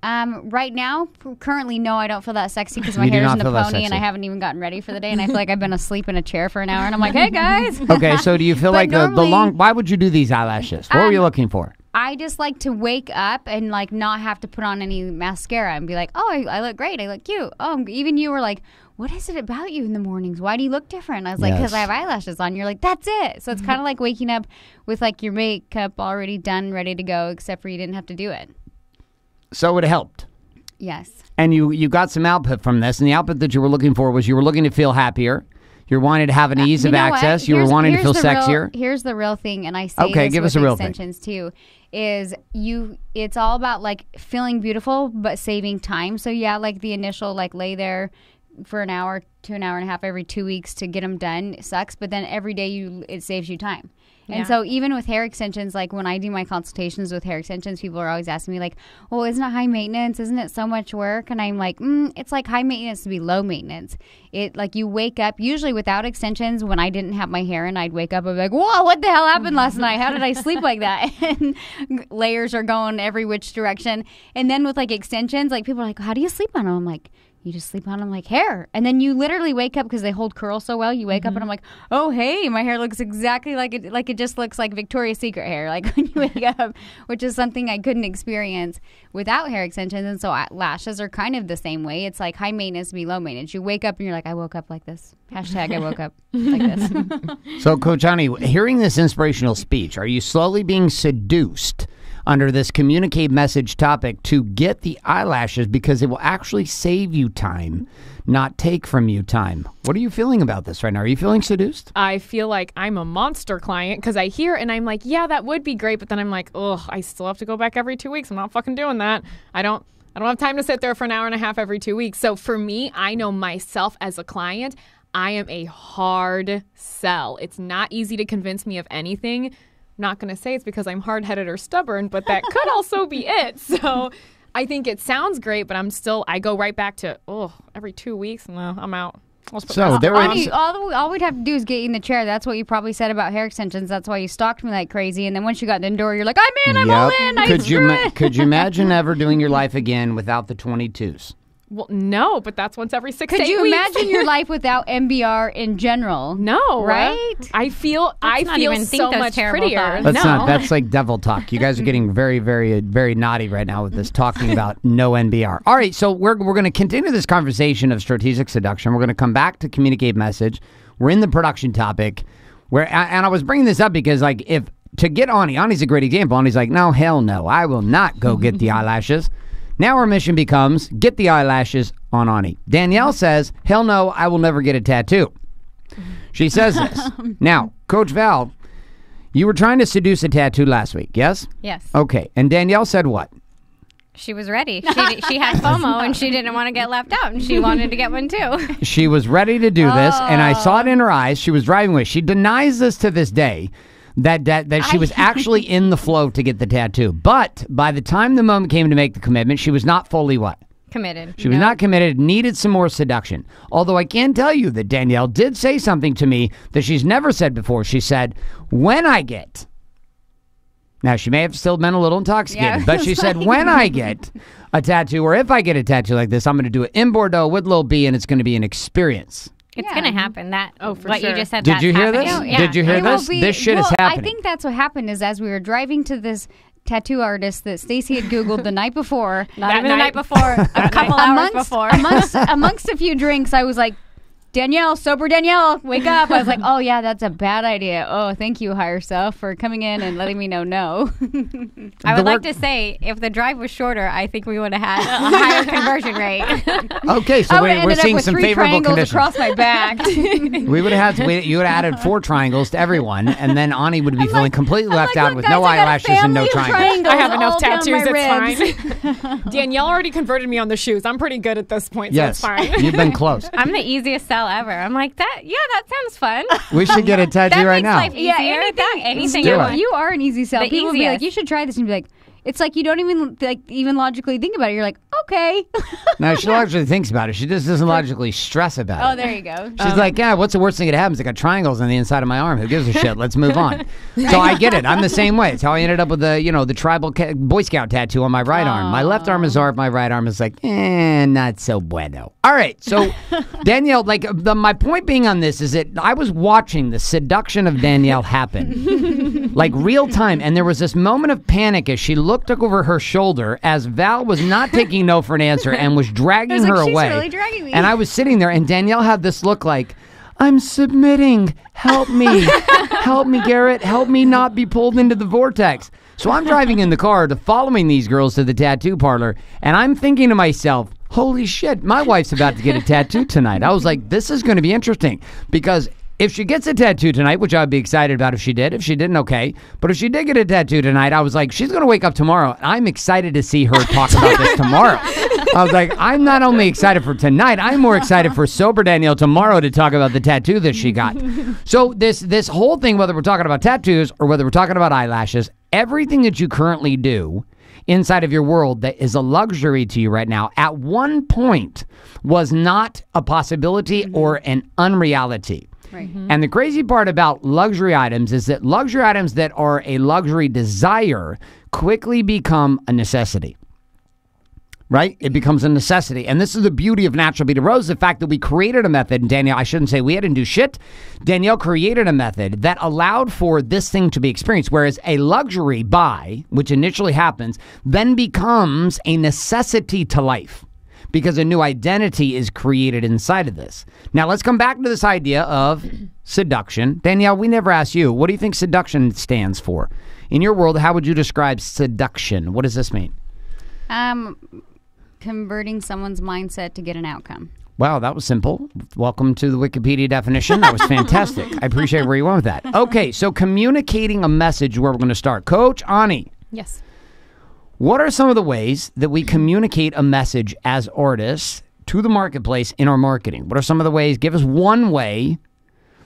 Right now, currently, no, I don't feel that sexy because my You do hair's not in a feel that pony and sexy. I haven't even gotten ready for the day, and I feel like I've been asleep in a chair for an hour, and I'm like, hey guys. Okay, so do you feel But like the normally- long? Why would you do these eyelashes? What were you looking for? I just like to wake up and like not have to put on any mascara and be like, oh, I look great, I look cute. Oh, even you were like, what is it about you in the mornings? Why do you look different? I was like, because Yes. I have eyelashes on. You're like, that's it. So it's kind of like waking up with like your makeup already done, ready to go, except for you didn't have to do it. So it helped. Yes. And you got some output from this, and the output that you were looking for was you were looking to feel happier. You're wanting to have an ease You of know what? access. You were wanting to feel the real- sexier. Here's the real thing, and I say Okay, this give with us a real thing. extensions too, is it's all about like feeling beautiful but saving time. So yeah, like the initial like lay there for an hour to an hour and a half every 2 weeks to get them done sucks, but then every day it saves you time. And Yeah. so even with hair extensions, like when I do my consultations with hair extensions, people are always asking me like, well, isn't it high maintenance? Isn't it so much work? And I'm like, it's like high maintenance to be low maintenance. It like you wake up, usually without extensions, when I didn't have my hair in, I'd wake up and be like, whoa, what the hell happened last night? How did I sleep like that? And layers are going every which direction. And then with like extensions, like people are like, how do you sleep on them? I'm like, you just sleep on them like hair. And then you literally wake up because they hold curl so well. You wake up and I'm like, oh, hey, my hair looks exactly like it just looks like Victoria's Secret hair. Like when you wake up, which is something I couldn't experience without hair extensions. And so lashes are kind of the same way. It's like high maintenance to be low maintenance. You wake up and you're like, I woke up like this. Hashtag I woke up like this. So, Coach Ani, hearing this inspirational speech, are you slowly being seduced under this communicate message topic to get the eyelashes because it will actually save you time, not take from you time? What are you feeling about this right now? Are you feeling seduced? I feel like I'm a monster client because I hear and I'm like, yeah, that would be great. But then I'm like, oh, I still have to go back every 2 weeks. I'm not fucking doing that. I don't have time to sit there for an hour and a half every 2 weeks. So for me, I know myself as a client, I am a hard sell. It's not easy to convince me of anything. I'm not going to say it's because I'm hard-headed or stubborn, but that could also be it. So I think it sounds great, but I go right back to, every 2 weeks? No, I'm out. So there was. Ani, all we'd have to do is get you in the chair. That's what you probably said about hair extensions. That's why you stalked me like crazy. And then once you got in the door, you're like, I'm in, I'm all in. Could you imagine ever doing your life again without the 22s? Well, no, but that's once every 6 to 8 Could you weeks. imagine your life without MBR in general? No, Right? I feel not even think so those much terrible prettier. thoughts. That's no. not. That's like devil talk. You guys are getting very, very, very naughty right now with this talking about no NBR. All right, so we're going to continue this conversation of strategic seduction. We're going to come back to communicate message. We're in the production topic, and I was bringing this up because if to get Ani's a great example. Ani's like, no, hell no, I will not go get the eyelashes. Now our mission becomes get the eyelashes on Ani. Danielle says, hell no, I will never get a tattoo. She says this. Now, Coach Val, you were trying to seduce a tattoo last week, yes? Yes. Okay, and Danielle said what? She was ready. She had FOMO and she didn't want to get left out and she wanted to get one too. She was ready to do this, and I saw it in her eyes. She was driving away. She denies this to this day. That she was actually in the flow to get the tattoo. But by the time the moment came to make the commitment, she was not fully what? Committed. She was not committed, needed some more seduction. Although I can tell you that Danielle did say something to me that she's never said before. She said, when I get... Now, she may have still been a little intoxicated, but she said, when I get a tattoo, or if I get a tattoo like this, I'm going to do it in Bordeaux with Lil B, and it's going to be an experience. It's going to happen. For what sure. you just said. Did you hear this? Yeah. Did you hear this? This shit is happening. I think that's what happened is as we were driving to this tattoo artist that Stacy had Googled the night before. Not even the night before. A couple hours before. Amongst a few drinks, I was like, Danielle, sober Danielle, wake up. I was like, oh, yeah, that's a bad idea. Oh, thank you, higher self, for coming in and letting me know no. I would like to say, if the drive was shorter, I think we would have had a higher conversion rate. Okay, so we're seeing some favorable conditions. Across my back. You would have added 4 triangles to everyone, and then Ani would be feeling completely left out with no eyelashes and no triangles. I have enough tattoos, it's fine. Danielle already converted me on the shoes. I'm pretty good at this point, so it's fine. You've been close. I'm the easiest sell ever. I'm like, that sounds fun. We should get a tattoo right now. Life easier. Anything do you it. want. You are an easy sell. The People will be like, easiest. you should try this, and be like, it's like you don't even logically think about it. You're like, okay. No, she logically thinks about it. She just doesn't logically stress about it. Oh, there you go. She's like, yeah, what's the worst thing that happens? I got triangles on the inside of my arm. Who gives a shit? Let's move on. So I get it. I'm the same way. It's how I ended up with the tribal Boy Scout tattoo on my right arm. My left arm is art. My right arm is like, not so bueno. All right. So Danielle, my point being on this is that I was watching the seduction of Danielle happen, like real time. And there was this moment of panic as she looked over her shoulder as Val was not taking no for an answer and was dragging her She's away. really dragging me. And I was sitting there, and Danielle had this look like, I'm submitting. Help me. Help me, Garrett. Help me not be pulled into the vortex. So I'm driving in the car following these girls to the tattoo parlor, and I'm thinking to myself, holy shit, my wife's about to get a tattoo tonight. I was like, this is going to be interesting, because if she gets a tattoo tonight, which I'd be excited about if she did. If she didn't, okay. But if she did get a tattoo tonight, I was like, she's going to wake up tomorrow. I'm excited to see her talk about this tomorrow. I was like, I'm not only excited for tonight, I'm more excited for sober Danielle tomorrow to talk about the tattoo that she got. So this whole thing, whether we're talking about tattoos or whether we're talking about eyelashes, everything that you currently do inside of your world that is a luxury to you right now, at one point was not a possibility or an unreality. Right. And the crazy part about luxury items is that luxury items that are a luxury desire quickly become a necessity. Right? It becomes a necessity. And this is the beauty of Natural Beauty Rose, the fact that we created a method, and Danielle, I shouldn't say we didn't do shit. Danielle created a method that allowed for this thing to be experienced, whereas a luxury buy, which initially happens, then becomes a necessity to life, because a new identity is created inside of this. Now, let's come back to this idea of seduction. Danielle, we never asked you, what do you think seduction stands for? In your world, how would you describe seduction? What does this mean? Converting someone's mindset to get an outcome. Wow, that was simple. Welcome to the Wikipedia definition. That was fantastic. I appreciate where you went with that. Okay, so communicating a message, where we're going to start. Coach Ani. Yes. What are some of the ways that we communicate a message as artists to the marketplace in our marketing? What are some of the ways? Give us one way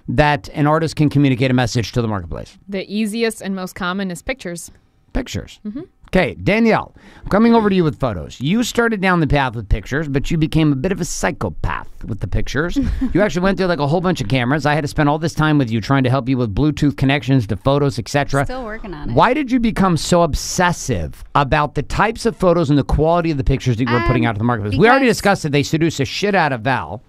that an artist can communicate a message to the marketplace. The easiest and most common is pictures. Pictures. Okay, Danielle, I'm coming over to you with photos. You started down the path with pictures, but you became a bit of a psychopath with the pictures. You actually went through like a whole bunch of cameras. I had to spend all this time with you trying to help you with Bluetooth connections to photos, etc. Still working on it. Why did you become so obsessive about the types of photos and the quality of the pictures that you were putting out to the marketplace? We already discussed that they seduce the shit out of Val,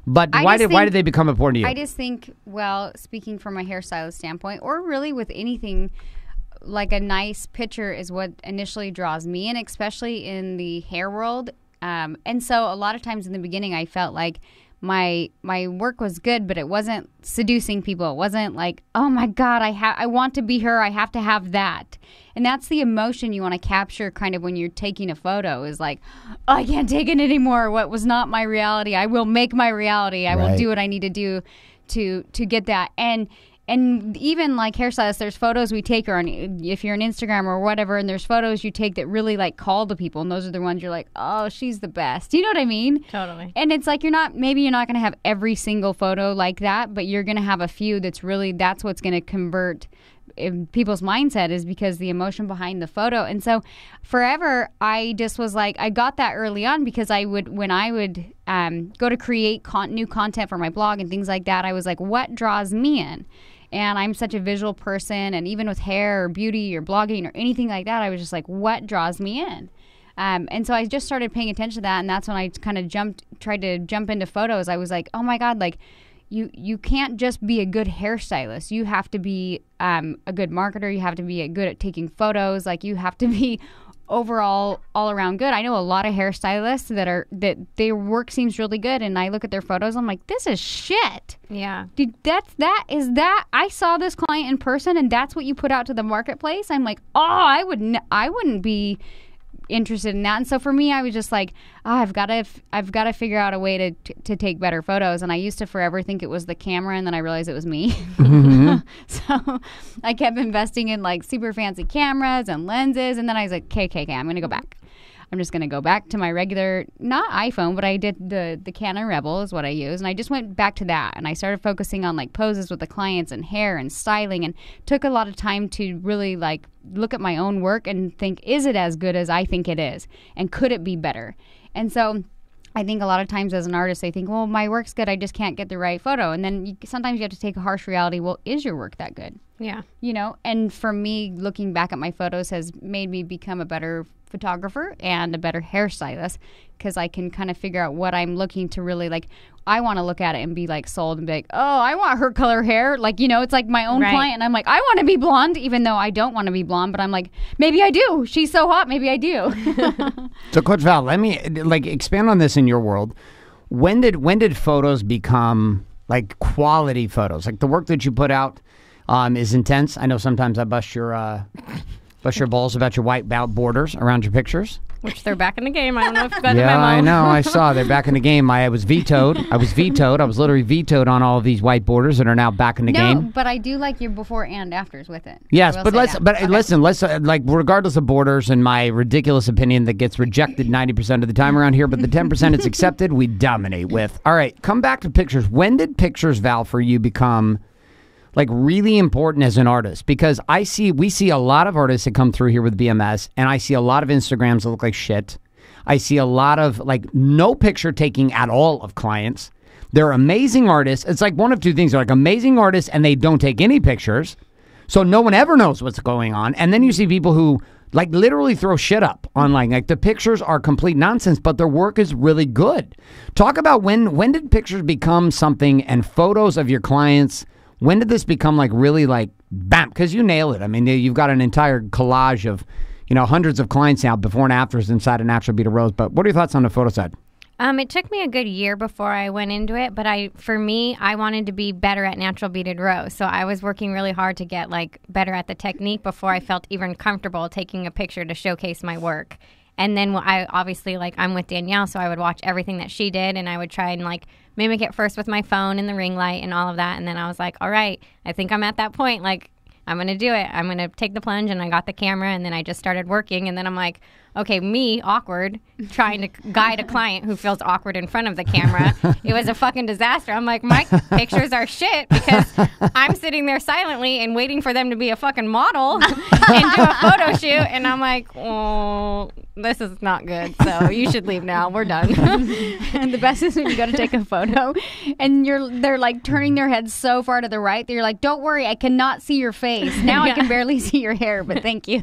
but why did they become important to you? I just think, well, speaking from a hairstylist standpoint, or really with anything, like a nice picture is what initially draws me in, especially in the hair world. And so a lot of times in the beginning, I felt like my work was good, but it wasn't seducing people. It wasn't like, oh my God, I want to be her. I have to have that. And that's the emotion you want to capture kind of when you're taking a photo is like, oh, I can't take it anymore. What was not my reality. I will make my reality. I will do what I need to do to get that. And even like hairstylists, there's photos we take, or if you're on Instagram or whatever, and there's photos you take that really like call to people, and those are the ones you're like, oh, she's the best. You know what I mean? Totally. And it's like maybe you're not going to have every single photo like that, but you're going to have a few that's what's going to convert in people's mindset, is because the emotion behind the photo. And so forever, I just was like, I got that early on because when I would go to create new content for my blog and things like that, I was like, what draws me in? And I'm such a visual person, and even with hair or beauty or blogging or anything like that, I was just like, what draws me in? And so I just started paying attention to that, and that's when I kind of tried to jump into photos. I was like, oh my God, like you can't just be a good hairstylist. You have to be a good marketer. You have to be good at taking photos. Like you have to be overall all around good. I know a lot of hairstylists that their work seems really good, and I look at their photos, I'm like, this is shit. Yeah. Dude, I saw this client in person, and that's what you put out to the marketplace. I'm like, oh, I wouldn't be interested in that. And so for me, I was just like, oh, I've got to figure out a way to take better photos. And I used to forever think it was the camera, and then I realized it was me. Mm-hmm. So I kept investing in like super fancy cameras and lenses, and then I was like, okay, I'm going to go back. I'm just going to go back to my regular, not iPhone, but I did the Canon Rebel is what I use. And I just went back to that. And I started focusing on like poses with the clients and hair and styling, and took a lot of time to really like look at my own work and think, is it as good as I think it is? And could it be better? And so I think a lot of times as an artist, they think, well, my work's good. I just can't get the right photo. And then sometimes you have to take a harsh reality. Well, is your work that good? Yeah. You know, and for me, looking back at my photos has made me become a better photographer and a better hairstylist, because I can kind of figure out what I'm looking to really like. I want to look at it and be like sold and be like, oh, I want her color hair. Like, you know, it's like my own client. And I'm like, I want to be blonde, even though I don't want to be blonde. But I'm like, maybe I do. She's so hot. Maybe I do. So Coach Val, let me like expand on this in your world. When did photos become like quality photos? Like the work that you put out is intense. I know sometimes I bust your balls about your white borders around your pictures. Which they're back in the game. I don't know if you got the Yeah, memo. I know. I saw they're back in the game. I was vetoed. I was literally vetoed on all of these white borders that are now back in the game. No, but I do like your before and afters with it. Yes, I will but say that. listen, let's like regardless of borders and my ridiculous opinion that gets rejected 90% of the time around here, but the 10% it's accepted, we dominate with. All right, come back to pictures. When did pictures, Val, for you become like really important as an artist? Because we see a lot of artists that come through here with BMS, and I see a lot of Instagrams that look like shit. I see a lot of like no picture taking at all of clients. They're amazing artists. It's like one of two things. They're like amazing artists and they don't take any pictures. So no one ever knows what's going on. And then you see people who like literally throw shit up online. Like the pictures are complete nonsense, but their work is really good. Talk about when did pictures become something, and photos of your clients, when did this become like really like bam? Because you nail it. I mean, you've got an entire collage of, you know, hundreds of clients now, before and afters inside a natural beat of rose. But what are your thoughts on the photo side? It took me a good year before I went into it, but I wanted to be better at natural beaded rose. So I was working really hard to get like better at the technique before I felt even comfortable taking a picture to showcase my work. And then I obviously, like, I'm with Danielle, so I would watch everything that she did, and I would try and like mimic it first with my phone and the ring light and all of that. And then I was like, all right, I think I'm at that point. Like, I'm going to do it. I'm going to take the plunge. And I got the camera, and then I just started working. And then I'm like, okay, me, awkward, trying to guide a client who feels awkward in front of the camera. It was a fucking disaster. I'm like, my pictures are shit because I'm sitting there silently and waiting for them to be a fucking model and do a photo shoot. And I'm like, oh, this is not good. So you should leave now. We're done. And the best is when you go to take a photo and they're like turning their heads so far to the right that you're like, don't worry, I cannot see your face. Now I can barely see your hair, but thank you.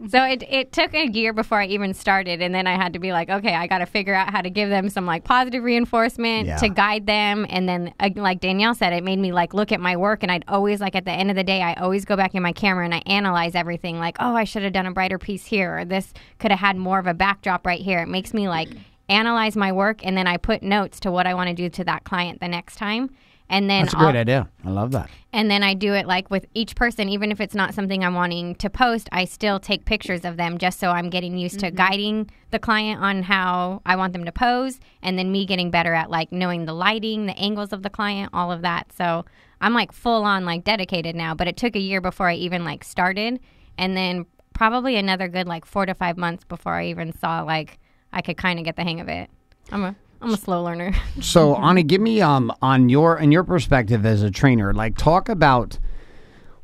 So it took a year before I even started, and then I had to be like, okay, I got to figure out how to give them some like positive reinforcement to guide them. And then like Danielle said, it made me like look at my work, and I'd always like at the end of the day, I always go back in my camera and I analyze everything like, oh, I should have done a brighter piece here, or this could have had more of a backdrop right here. It makes me like analyze my work, and then I put notes to what I want to do to that client the next time. And then that's a great idea. I love that. And then I do it like with each person, even if it's not something I'm wanting to post, I still take pictures of them just so I'm getting used to guiding the client on how I want them to pose, and then me getting better at like knowing the lighting, the angles of the client, all of that. So I'm like full on like dedicated now, but it took a year before I even like started, and then probably another good like 4 to 5 months before I even saw like I could kind of get the hang of it. I'm a slow learner. So, Ani, give me on your perspective as a trainer, like talk about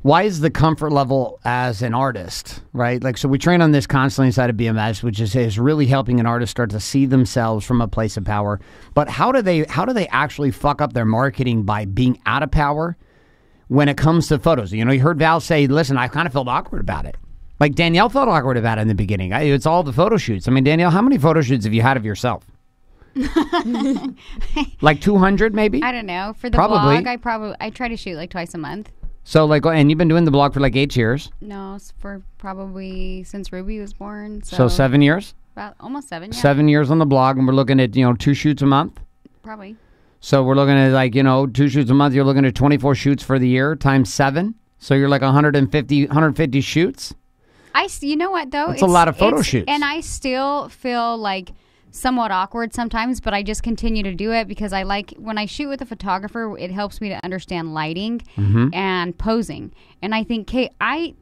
why is the comfort level as an artist, right? Like, so we train on this constantly inside of BMS, which is really helping an artist start to see themselves from a place of power. But how do they actually fuck up their marketing by being out of power when it comes to photos? You know, you heard Val say, listen, I kind of felt awkward about it. Like Danielle felt awkward about it in the beginning. It's all the photo shoots. I mean, Danielle, how many photo shoots have you had of yourself? Like 200 maybe? I don't know. For the blog, I try to shoot like twice a month. So like, and you've been doing the blog for like 8 years? No, it's for probably since Ruby was born. So 7 years? About almost 7, yeah. 7 years on the blog, and we're looking at, 2 shoots a month? Probably. So we're looking at like, 2 shoots a month. You're looking at 24 shoots for the year times 7. So you're like 150 shoots? You know what though? It's a lot of photo shoots. And I still feel like somewhat awkward sometimes, but I just continue to do it because I like when I shoot with a photographer, it helps me to understand lighting and posing. And I think, I'm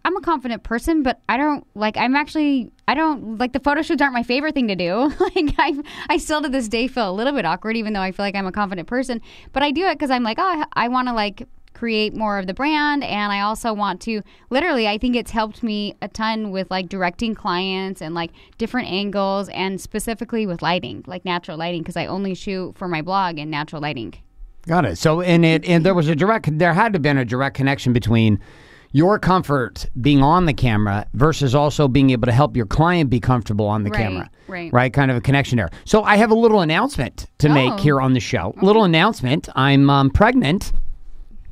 a confident person, but I don't like the photo shoots aren't my favorite thing to do. Like I still to this day feel a little bit awkward, even though I feel like I'm a confident person, but I do it because I'm like, oh, I want to like create more of the brand, and I also want to literally, I think it's helped me a ton with like directing clients and like different angles, and specifically with lighting, like natural lighting, because I only shoot for my blog in natural lighting. Got it. So and there had to have been a direct connection between your comfort being on the camera versus also being able to help your client be comfortable on the camera. Right. Kind of a connection there. So I have a little announcement to make here on the show. Little announcement. I'm pregnant.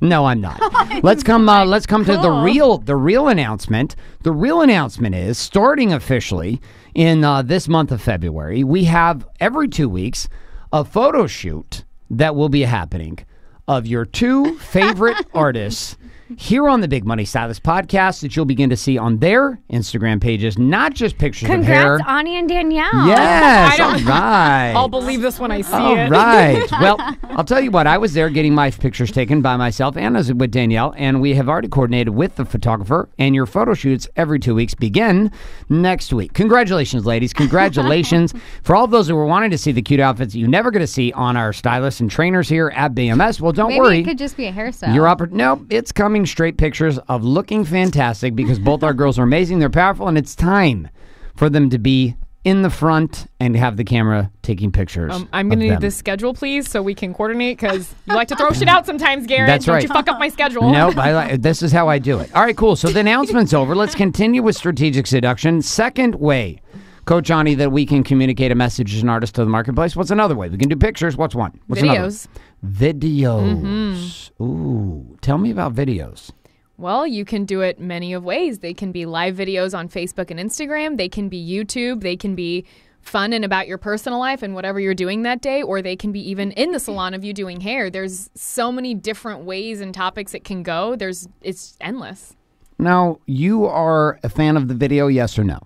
No, I'm not. Let's come to the real announcement. The real announcement is starting officially in this month of February. We have every 2 weeks a photo shoot that will be happening of your 2 favorite artists here on the Big Money Stylist podcast that you'll begin to see on their Instagram pages, not just pictures of hair. Congrats, Ani and Danielle. Yes, all right. I'll believe this when I see it. All right. Well, I'll tell you what, I was there getting my pictures taken by myself and with Danielle, and we have already coordinated with the photographer, and your photo shoots every 2 weeks begin next week. Congratulations, ladies. Congratulations. For all of those who were wanting to see the cute outfits that you're never going to see on our stylists and trainers here at BMS, well, don't worry. Maybe it could just be a hairstyle. No, it's coming straight pictures of looking fantastic because both our girls are amazing. They're powerful, and it's time for them to be in the front and have the camera taking pictures. I'm going to need this schedule, please, so we can coordinate, because you like to throw shit out sometimes, Garrett. That's right. Don't you fuck up my schedule. Nope. This is how I do it. All right, cool. So the announcement's over. Let's continue with strategic seduction. Second way, Coach Ani, that we can communicate a message as an artist to the marketplace. What's another way? We can do pictures. What's one? What's videos. Another? Videos. Ooh. Tell me about videos. Well, you can do it many of ways. They can be live videos on Facebook and Instagram. They can be YouTube. They can be fun and about your personal life and whatever you're doing that day, or they can be even in the salon of you doing hair. There's so many different ways and topics it can go. It's endless. Now, you are a fan of the video, yes or no?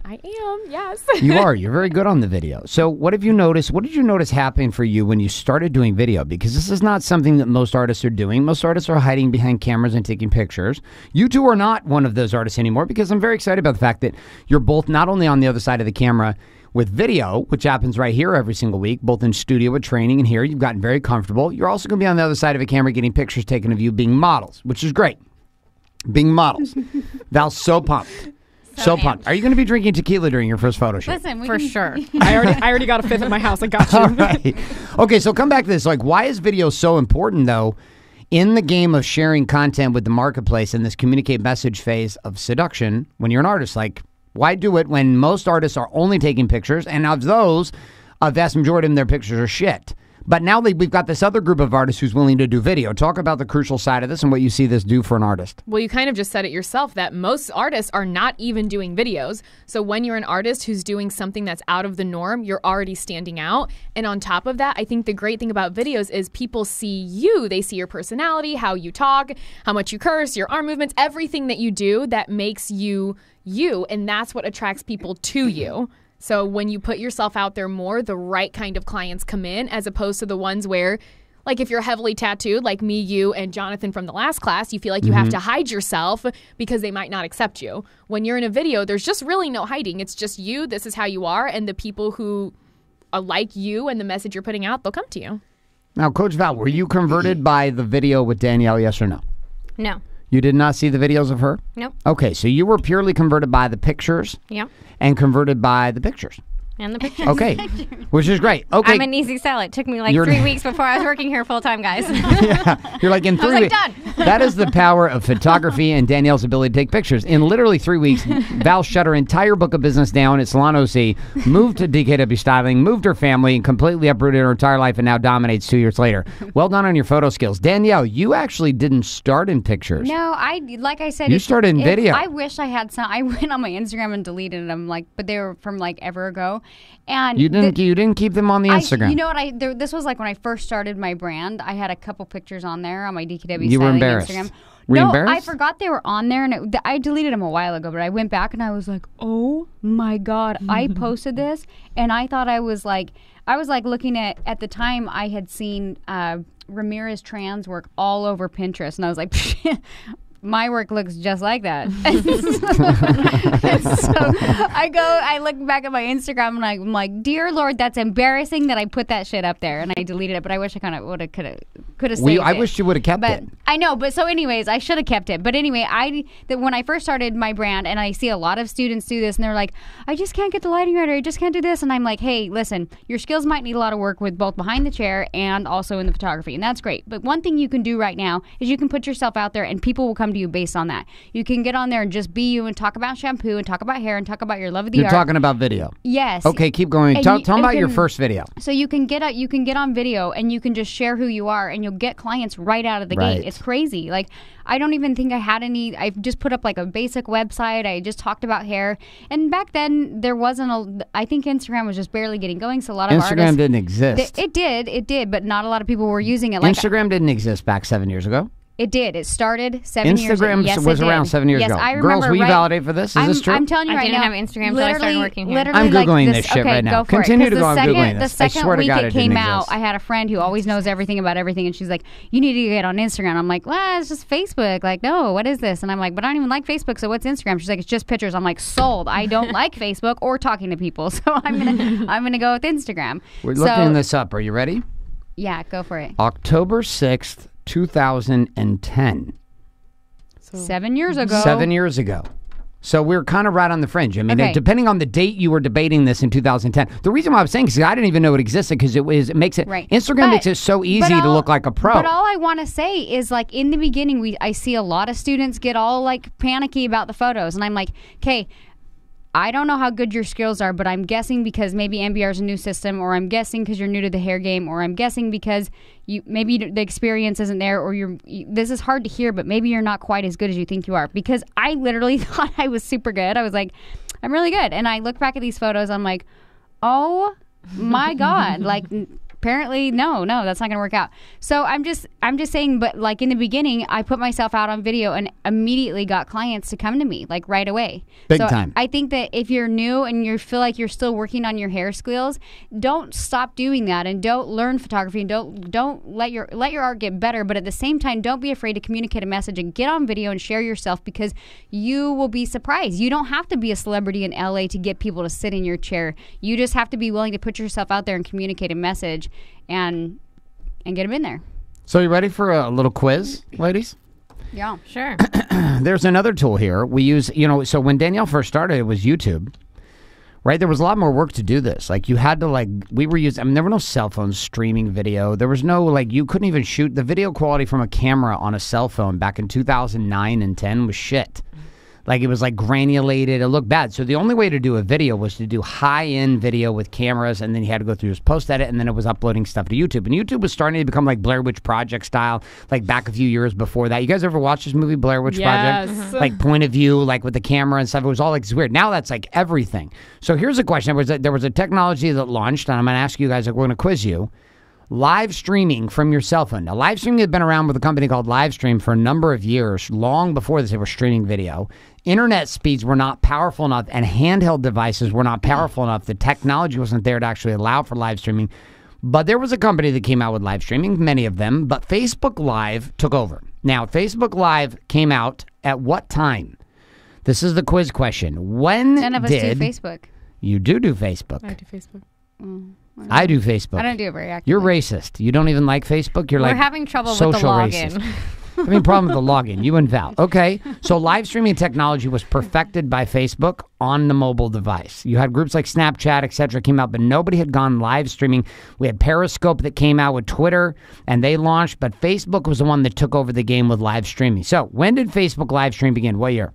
I am, yes. You are. You're very good on the video. So what have you noticed? What did you notice happening for you when you started doing video? Because this is not something that most artists are doing. Most artists are hiding behind cameras and taking pictures. You two are not one of those artists anymore, because I'm very excited about the fact that you're both not only on the other side of the camera with video, which happens right here every single week, both in studio with training and here. You've gotten very comfortable. You're also going to be on the other side of a camera getting pictures taken of you being models, which is great. Being models. Val's so pumped. So pumped. Are you going to be drinking tequila during your first photo shoot? Listen, For sure. I already got a fifth at my house. I got you. All right. Okay, so come back to this. Like, why is video so important, though, in the game of sharing content with the marketplace in this communicate message phase of seduction when you're an artist? Like, why do it when most artists are only taking pictures, and of those, a vast majority of them, their pictures are shit? But now we've got this other group of artists who's willing to do video. Talk about the crucial side of this and what you see this do for an artist. Well, you kind of just said it yourself that most artists are not even doing videos. So when you're an artist who's doing something that's out of the norm, you're already standing out. And on top of that, I think the great thing about videos is people see you. They see your personality, how you talk, how much you curse, your arm movements, everything that you do that makes you you. And that's what attracts people to you. So when you put yourself out there more, the right kind of clients come in, as opposed to the ones where, like if you're heavily tattooed, like me, you, and Jonathan from the last class, you feel like you have to hide yourself because they might not accept you. When you're in a video, there's just really no hiding. It's just you. This is how you are. And the people who are like you and the message you're putting out, they'll come to you. Now, Coach Val, were you converted by the video with Danielle, yes or no? No. You did not see the videos of her? Nope. Okay, so you were purely converted by the pictures Yep. and converted by the pictures. And the pictures. Okay, which is great. Okay, I'm an easy sell. It took me like You're- 3 weeks before I was working here full time, guys. yeah, you're like in 3 like, weeks. done. That is the power of photography and Danielle's ability to take pictures. In literally 3 weeks, Val shut her entire book of business down at Salon OC, moved to DKW Styling, moved her family, and completely uprooted her entire life, and now dominates 2 years later. Well done on your photo skills. Danielle, you actually didn't start in pictures. No, like I said, You started in video. I wish I had some. I went on my Instagram and deleted them, but they were from like ever ago, and You didn't keep them on the Instagram. You know what? This was like when I first started my brand. I had a couple pictures on there on my DKW You were Styling embarrassed. Instagram. Were you No, embarrassed? I forgot they were on there, and I deleted them a while ago. But I went back and I was like, "Oh my god!" I posted this, and I thought I was like looking at the time I had seen Ramirez trans work all over Pinterest, and I was like. My work looks just like that. So I look back at my Instagram and I'm like, dear Lord, that's embarrassing that I put that shit up there, and I deleted it. But I wish I kind of could have saved it. I wish you would have kept But it. I know, but so anyways, I should have kept it. But anyway, when I first started my brand, and I see a lot of students do this, and they're like, I just can't get the lighting right, or I just can't do this. And I'm like, hey, listen, your skills might need a lot of work with both behind the chair and also in the photography, and that's great. But one thing you can do right now is you can put yourself out there, and people will come to you based on that. You can get on there and just be you and talk about shampoo and talk about hair and talk about your love of the You're art. talking about video. Yes. Okay, keep going. And Tell you them about your can- first video. So you can get on video and you can just share who you are, and you'll get clients right out of the Right. gate. It's crazy. Like, I don't even think I had any. I just put up like a basic website. I just talked about hair, and back then there wasn't I think Instagram was just barely getting going. So a lot of Instagram artists, didn't exist. It did, but not a lot of people were using it. Like, Instagram didn't exist back 7 years ago. it did. It started 7 years ago. Instagram Yes, was it around did. 7 years yes, ago. I remember. Girls, will you right- validate for this? Is this true? I'm telling you I right didn't now. have Instagram till I started working here. Literally, I'm like Googling this shit okay, right now. Go for Continue it. to 'Cause go. I'm Googling this. The I second swear to week God, it it didn't came out, exist. I had a friend who always knows everything about everything, and she's like, "You need to get on Instagram." I'm like, "Well, it's just Facebook." Like, no, what is this? And I'm like, "But I don't even like Facebook, so what's Instagram?" She's like, "It's just pictures." I'm like, "Sold." I don't like Facebook or talking to people, so I'm gonna go with Instagram. We're So, looking this up. Are you ready? Yeah, go for it. October 6th, 2010. 7 years ago. 7 years ago. So we're kind of right on the fringe. I mean, Okay. depending on the date you were debating this in 2010. The reason why I was saying is I didn't even know it existed because it makes it Right. Instagram But- makes it so easy but to all- look like a pro. But all I want to say is, like, in the beginning, I see a lot of students get all like panicky about the photos, and I'm like, okay, I don't know how good your skills are, but I'm guessing because maybe MBR is a new system, or I'm guessing because you're new to the hair game, or I'm guessing because maybe the experience isn't there, or this is hard to hear, but maybe you're not quite as good as you think you are. Because I literally thought I was super good. I was like, I'm really good. And I look back at these photos, I'm like, oh my God, like apparently no, that's not going to work out. So I'm just saying, but like in the beginning, I put myself out on video and immediately got clients to come to me like right away. Big so time. I think that if you're new and you feel like you're still working on your hair skills, don't stop doing that, and don't learn photography, and don't let your art get better. But at the same time, don't be afraid to communicate a message and get on video and share yourself, because you will be surprised. You don't have to be a celebrity in LA to get people to sit in your chair. You just have to be willing to put yourself out there and communicate a message and get them in there. So you ready for a little quiz, ladies? Yeah. Sure. There's another tool here we use. So when Danielle first started, it was YouTube. Right, there was a lot more work to do this. Like you had to we were using. There were no cell phones streaming video. There was no you couldn't even shoot the video quality from a camera on a cell phone back in 2009 and 10 was shit. It was granulated. It looked bad. So the only way to do a video was to do high-end video with cameras, and then you had to go through his post-edit, and then it was uploading stuff to YouTube. And YouTube was starting to become like Blair Witch Project style, back a few years before that. You guys ever watch this movie, Blair Witch Project? Mm-hmm. Point of view, with the camera and stuff. It was all weird. Now that's everything. So here's a question. There was a technology that launched, and I'm going to ask you guys, we're going to quiz you. Live streaming from your cell phone. Now, live streaming had been around with a company called Livestream for a number of years. Long before this, they were streaming video. Internet speeds were not powerful enough, and handheld devices were not powerful enough. The technology wasn't there to actually allow for live streaming. But there was a company that came out with live streaming, many of them, but Facebook Live took over. Now, Facebook Live came out at what time? This is the quiz question. When None of us did... do Facebook. You do Facebook. I do Facebook. I do Facebook. I don't do it very actively. You're racist. You don't even like Facebook? You're We're having trouble with the social login. racist. Problem with the login. You and Val. Okay. So live streaming technology was perfected by Facebook on the mobile device. You had groups like Snapchat, etc. came out, but nobody had gone live streaming. We had Periscope that came out with Twitter, and they launched, but Facebook was the one that took over the game with live streaming. So when did Facebook live stream begin? What year?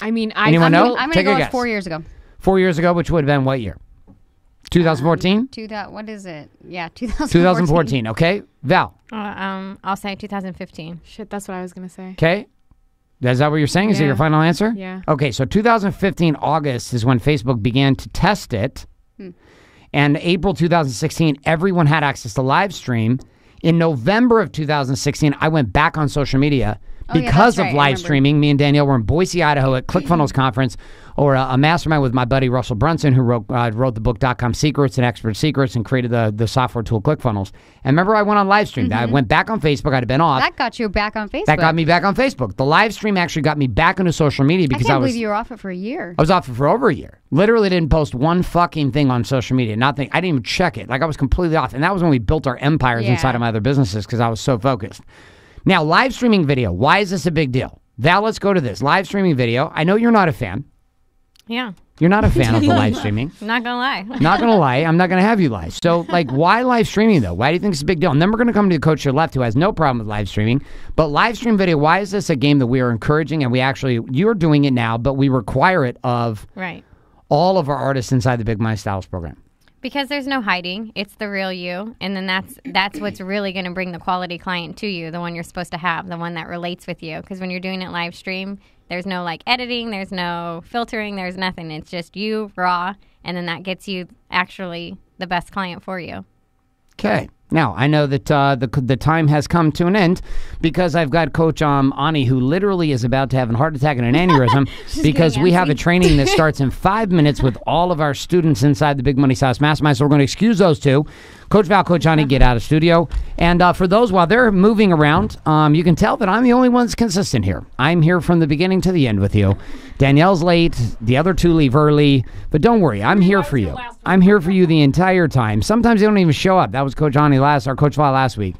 Anyone know? I'm Take going a to go guess. with 4 years ago. 4 years ago, which would have been what year? 2014? What is it? Yeah, 2014. 2014, okay. Val, I'll say 2015. Shit, that's what I was going to say. okay. Is that what you're saying? Is that Yeah. your final answer? Yeah. Okay, so 2015 August is when Facebook began to test it. And April 2016, everyone had access to live stream. In November of 2016, I went back on social media because that's right, of I live remember. streaming. Me and Danielle were in Boise, Idaho at ClickFunnels Conference, or a mastermind with my buddy Russell Brunson, who wrote the book .com Secrets and Expert Secrets and created the software tool ClickFunnels. And remember, I went on live stream. I went back on Facebook. I'd been off. That got you back on Facebook. That got me back on Facebook. The live stream actually got me back into social media I because can't I was believe you were off it for a year. I was off it for over a year. Literally didn't post one fucking thing on social media. Nothing. I didn't even check it. I was completely off. And that was when we built our empires Yeah. inside of my other businesses because I was so focused. Now, live streaming video. Why is this a big deal? Val, let's go to this. Live streaming video. I know you're not a fan. Yeah. You're not a fan of the live streaming. Not gonna lie. Not going to lie. I'm not going to have you lie. So, why live streaming, though? Why do you think it's a big deal? And then we're going to come to the coach to your left who has no problem with live streaming. But live stream video, why is this a game that we are encouraging? And you're doing it now, but we require it of Right. all of our artists inside the Big Money Styles program. Because there's no hiding. It's the real you. And then that's what's really going to bring the quality client to you, the one you're supposed to have, the one that relates with you. Because when you're doing it live stream, there's no editing, there's no filtering, there's nothing. It's just you, raw, and then that gets you actually the best client for you. Okay. Now, I know that the time has come to an end because I've got Coach Ani, who literally is about to have a heart attack and an aneurysm because we have a training that starts in 5 minutes with all of our students inside the Big Money Styles Mastermind. So we're going to excuse those two. Coach Val, Coach Ani, get out of studio. And for those, while they're moving around, you can tell that I'm the only one that's consistent here. I'm here from the beginning to the end with you. Danielle's late. The other two leave early. But don't worry, I'm here for you. I'm here for you the entire time. Sometimes they don't even show up. That was Coach Ani Coach Val last week.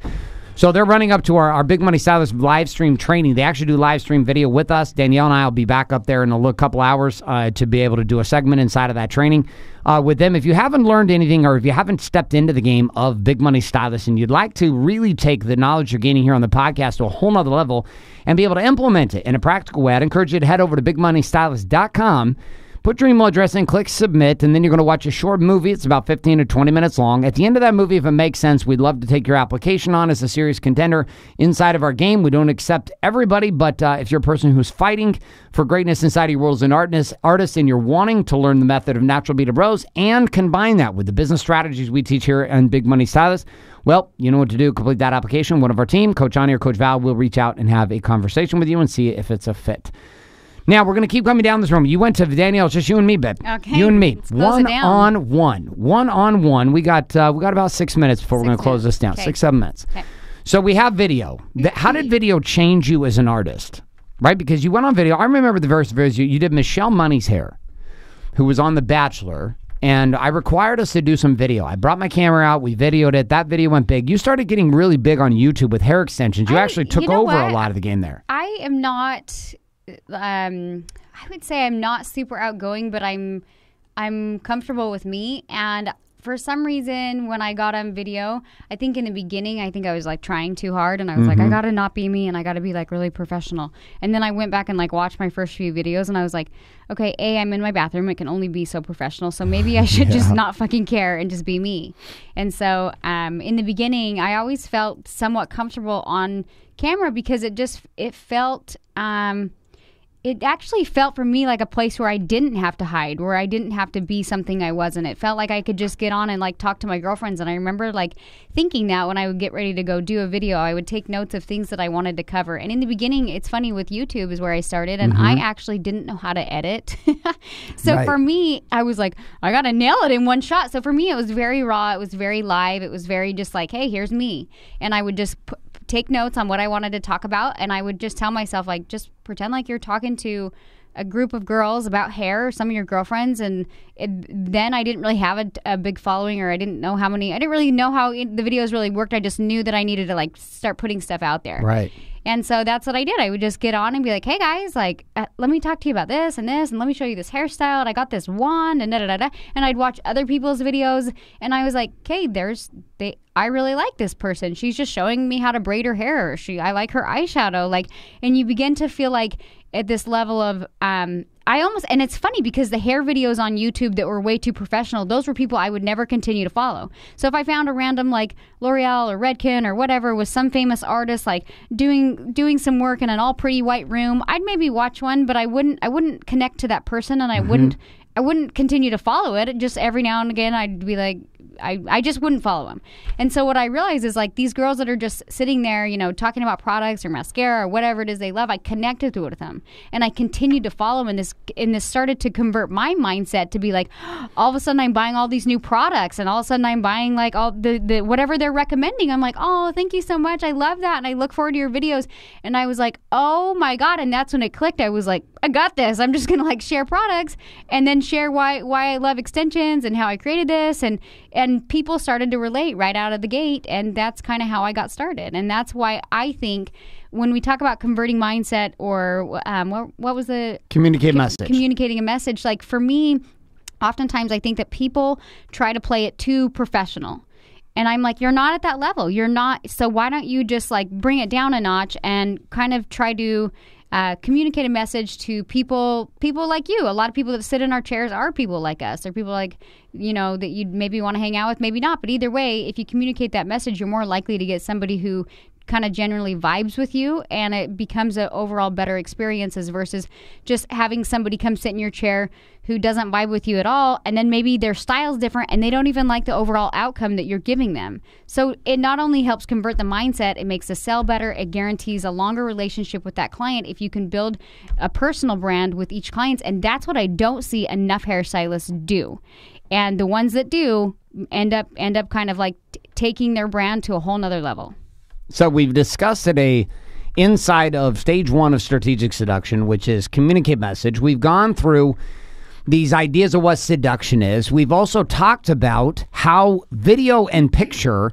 So they're running up to our Big Money Stylist live stream training. They actually do live stream video with us. Danielle and I will be back up there in a couple hours to be able to do a segment inside of that training with them. If you haven't learned anything or if you haven't stepped into the game of Big Money Stylist and you'd like to really take the knowledge you're gaining here on the podcast to a whole nother level and be able to implement it in a practical way, I'd encourage you to head over to bigmoneystylist.com. Put your email address in, click submit, and then you're going to watch a short movie. It's about 15 to 20 minutes long. At the end of that movie, if it makes sense, we'd love to take your application on as a serious contender inside of our game. We don't accept everybody, but if you're a person who's fighting for greatness inside of your world as an artist and you're wanting to learn the method of natural beta bros and combine that with the business strategies we teach here on Big Money Stylist, well, you know what to do. Complete that application. One of our team, Coach Ani or Coach Val, will reach out and have a conversation with you and see if it's a fit. Now, we're going to keep coming down this room. You went to Danielle. It's just you and me, babe. Okay. You and me. Let's close it down. One-on-one. We got about 6 minutes before we're going to close this down. Okay. 6-7 minutes. Okay. So we have video. How did video change you as an artist? Right? Because you went on video. I remember the first videos you did Michelle Money's hair, who was on The Bachelor. And I required us to do some video. I brought my camera out. We videoed it. That video went big. You started getting really big on YouTube with hair extensions. You actually took over a lot of the game there. I am not... I would say I'm not super outgoing, but I'm comfortable with me. And for some reason, when I got on video, I think in the beginning, I was like trying too hard, and I was like, I gotta not be me, and I gotta be like really professional. And then I went back and like watched my first few videos, and I was like, okay, I'm in my bathroom. It can only be so professional, so maybe I should just not fucking care and just be me. And so in the beginning, I always felt somewhat comfortable on camera because it felt. It actually felt for me like a place where I didn't have to hide, where I didn't have to be something I wasn't. It felt like I could just get on and like talk to my girlfriends. And I remember like thinking that when I would get ready to go do a video, I would take notes of things that I wanted to cover. And in the beginning, it's funny, with YouTube is where I started, and I actually didn't know how to edit. So for me, I was like, I got to nail it in one shot. So for me, it was very raw. It was very live. It was very just like, hey, here's me. And I would just take notes on what I wanted to talk about, and I would just tell myself, like, just pretend like you're talking to a group of girls about hair, some of your girlfriends. And then I didn't really have a big following, or I didn't really know how the videos really worked. I just knew that I needed to like start putting stuff out there. Right. And so that's what I did. I would just get on and be like, hey guys, like, let me talk to you about this, and let me show you this hairstyle, and I got this wand, and da-da-da-da. And I'd watch other people's videos, and I was like, okay, I really like this person. She's just showing me how to braid her hair. I like her eyeshadow. Like, and you begin to feel like at this level of, and it's funny because the hair videos on YouTube that were way too professional, those were people I would never continue to follow. So if I found a random like L'Oreal or Redken or whatever with some famous artist like doing some work in an all pretty white room, I'd maybe watch one, but I wouldn't connect to that person, and I wouldn't continue to follow it. Just every now and again, I'd be like, I just wouldn't follow them. And so what I realized is like these girls that are just sitting there, talking about products or mascara or whatever it is they love, I connected with them, and I continued to follow them. And this started to convert my mindset to be like, all of a sudden I'm buying all these new products, and all of a sudden I'm buying like all the whatever they're recommending. I'm like, oh, thank you so much. I love that. And I look forward to your videos. And I was like, oh my God. And that's when it clicked. I was like, I got this. I'm just going to like share products and then share why I love extensions and how I created this. And people started to relate right out of the gate. And that's kind of how I got started. And that's why I think when we talk about converting mindset, or what was the... Communicating a message. Like for me, oftentimes I think that people try to play it too professional. And I'm like, you're not at that level. You're not. So why don't you just like bring it down a notch and kind of try to communicate a message to people like you. A lot of people that sit in our chairs are people like us. They're people like, that you'd maybe want to hang out with, maybe not. But either way, if you communicate that message, you're more likely to get somebody who kind of generally vibes with you, and it becomes an overall better experiences versus just having somebody come sit in your chair who doesn't vibe with you at all, and then maybe their style's different and they don't even like the overall outcome that you're giving them. So it not only helps convert the mindset, it makes the sell better, it guarantees a longer relationship with that client if you can build a personal brand with each client. And that's what I don't see enough hairstylists do. And the ones that do end up kind of like taking their brand to a whole nother level. So we've discussed today inside of stage 1 of strategic seduction, which is communicate message. We've gone through these ideas of what seduction is. We've also talked about how video and picture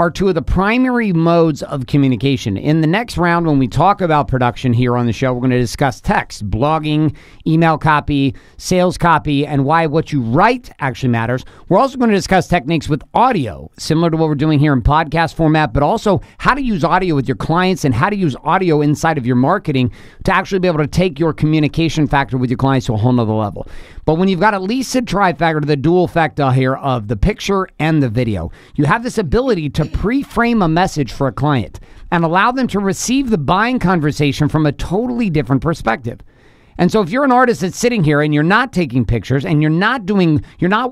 are two of the primary modes of communication. In the next round, when we talk about production here on the show, we're going to discuss text, blogging, email copy, sales copy, and why what you write actually matters. We're also going to discuss techniques with audio, similar to what we're doing here in podcast format, but also how to use audio with your clients and how to use audio inside of your marketing to actually be able to take your communication factor with your clients to a whole nother level. But when you've got at least a trifecta, the dual factor here of the picture and the video, you have this ability to pre-frame a message for a client and allow them to receive the buying conversation from a totally different perspective. And so if you're an artist that's sitting here and you're not taking pictures and you're not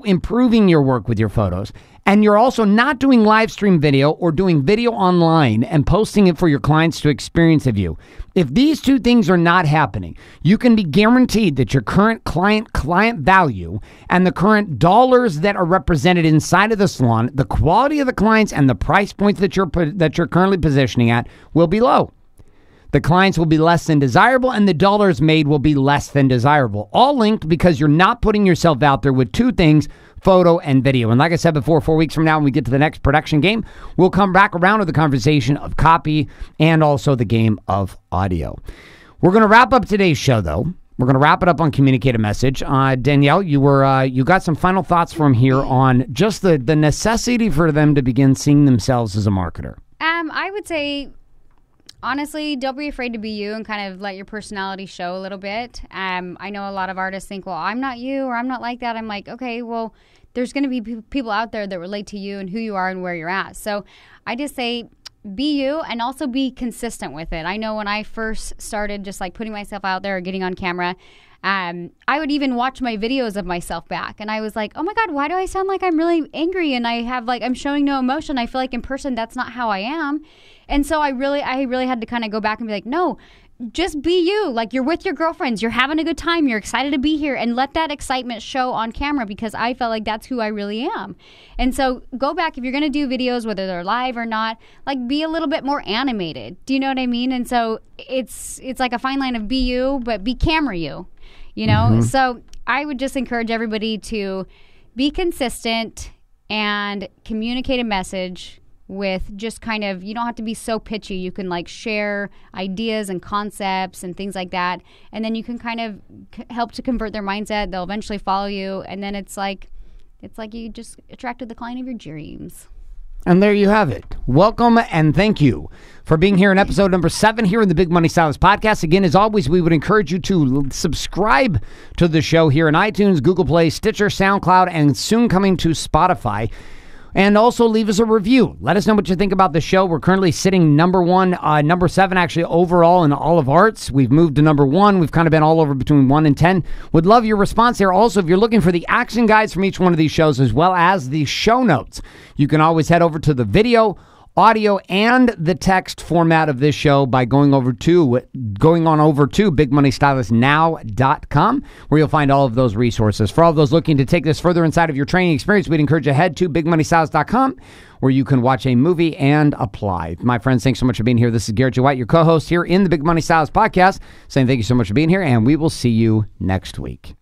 improving your work with your photos, and you're also not doing live stream video or doing video online and posting it for your clients to experience of you, if these two things are not happening, you can be guaranteed that your current client value and the current dollars that are represented inside of the salon, the quality of the clients and the price points that you're currently positioning at will be low. The clients will be less than desirable, and the dollars made will be less than desirable. All linked because you're not putting yourself out there with two things, photo and video. And like I said before, 4 weeks from now, when we get to the next production game, we'll come back around to the conversation of copy and also the game of audio. We're going to wrap up today's show, though. We're going to wrap it up on communicate a message. Danielle, you got some final thoughts from here on just the necessity for them to begin seeing themselves as a marketer. I would say, honestly, don't be afraid to be you and kind of let your personality show a little bit. I know a lot of artists think, well, I'm not you or I'm not like that. I'm like, okay, well, there's going to be people out there that relate to you and who you are and where you're at. So I just say be you and also be consistent with it. I know when I first started just like putting myself out there or getting on camera, I would even watch my videos of myself back and I was like, oh my God, why do I sound like I'm really angry and I'm showing no emotion? I feel like in person, that's not how I am. And so I really had to kind of go back and be like, no, just be you. Like you're with your girlfriends, you're having a good time, you're excited to be here, and let that excitement show on camera because I felt like that's who I really am. And so go back, if you're going to do videos, whether they're live or not, like be a little bit more animated. Do you know what I mean? And so it's like a fine line of be you, but be camera you, you know? Mm-hmm. So I would just encourage everybody to be consistent and communicate a message with just kind of, you don't have to be so pitchy. You can like share ideas and concepts and things like that. And then you can kind of help to convert their mindset. They'll eventually follow you. And then it's like you just attracted the client of your dreams. And there you have it. Welcome and thank you for being here in episode number 7 here in the Big Money Stylist Podcast. Again, as always, we would encourage you to subscribe to the show here in iTunes, Google Play, Stitcher, SoundCloud, and soon coming to Spotify. And also leave us a review. Let us know what you think about the show. We're currently sitting number 7 actually overall in all of arts. We've moved to number 1. We've kind of been all over between 1 and 10. Would love your response there. Also, if you're looking for the action guides from each one of these shows as well as the show notes, you can always head over to the video, audio, and the text format of this show by going on over to bigmoneystylistnow.com, where you'll find all of those resources. For all of those looking to take this further inside of your training experience, we'd encourage you to head to bigmoneystylist.com, where you can watch a movie and apply. My friends, thanks so much for being here. This is Garrett J. White, your co-host here in the Big Money Stylist Podcast, saying thank you so much for being here, and we will see you next week.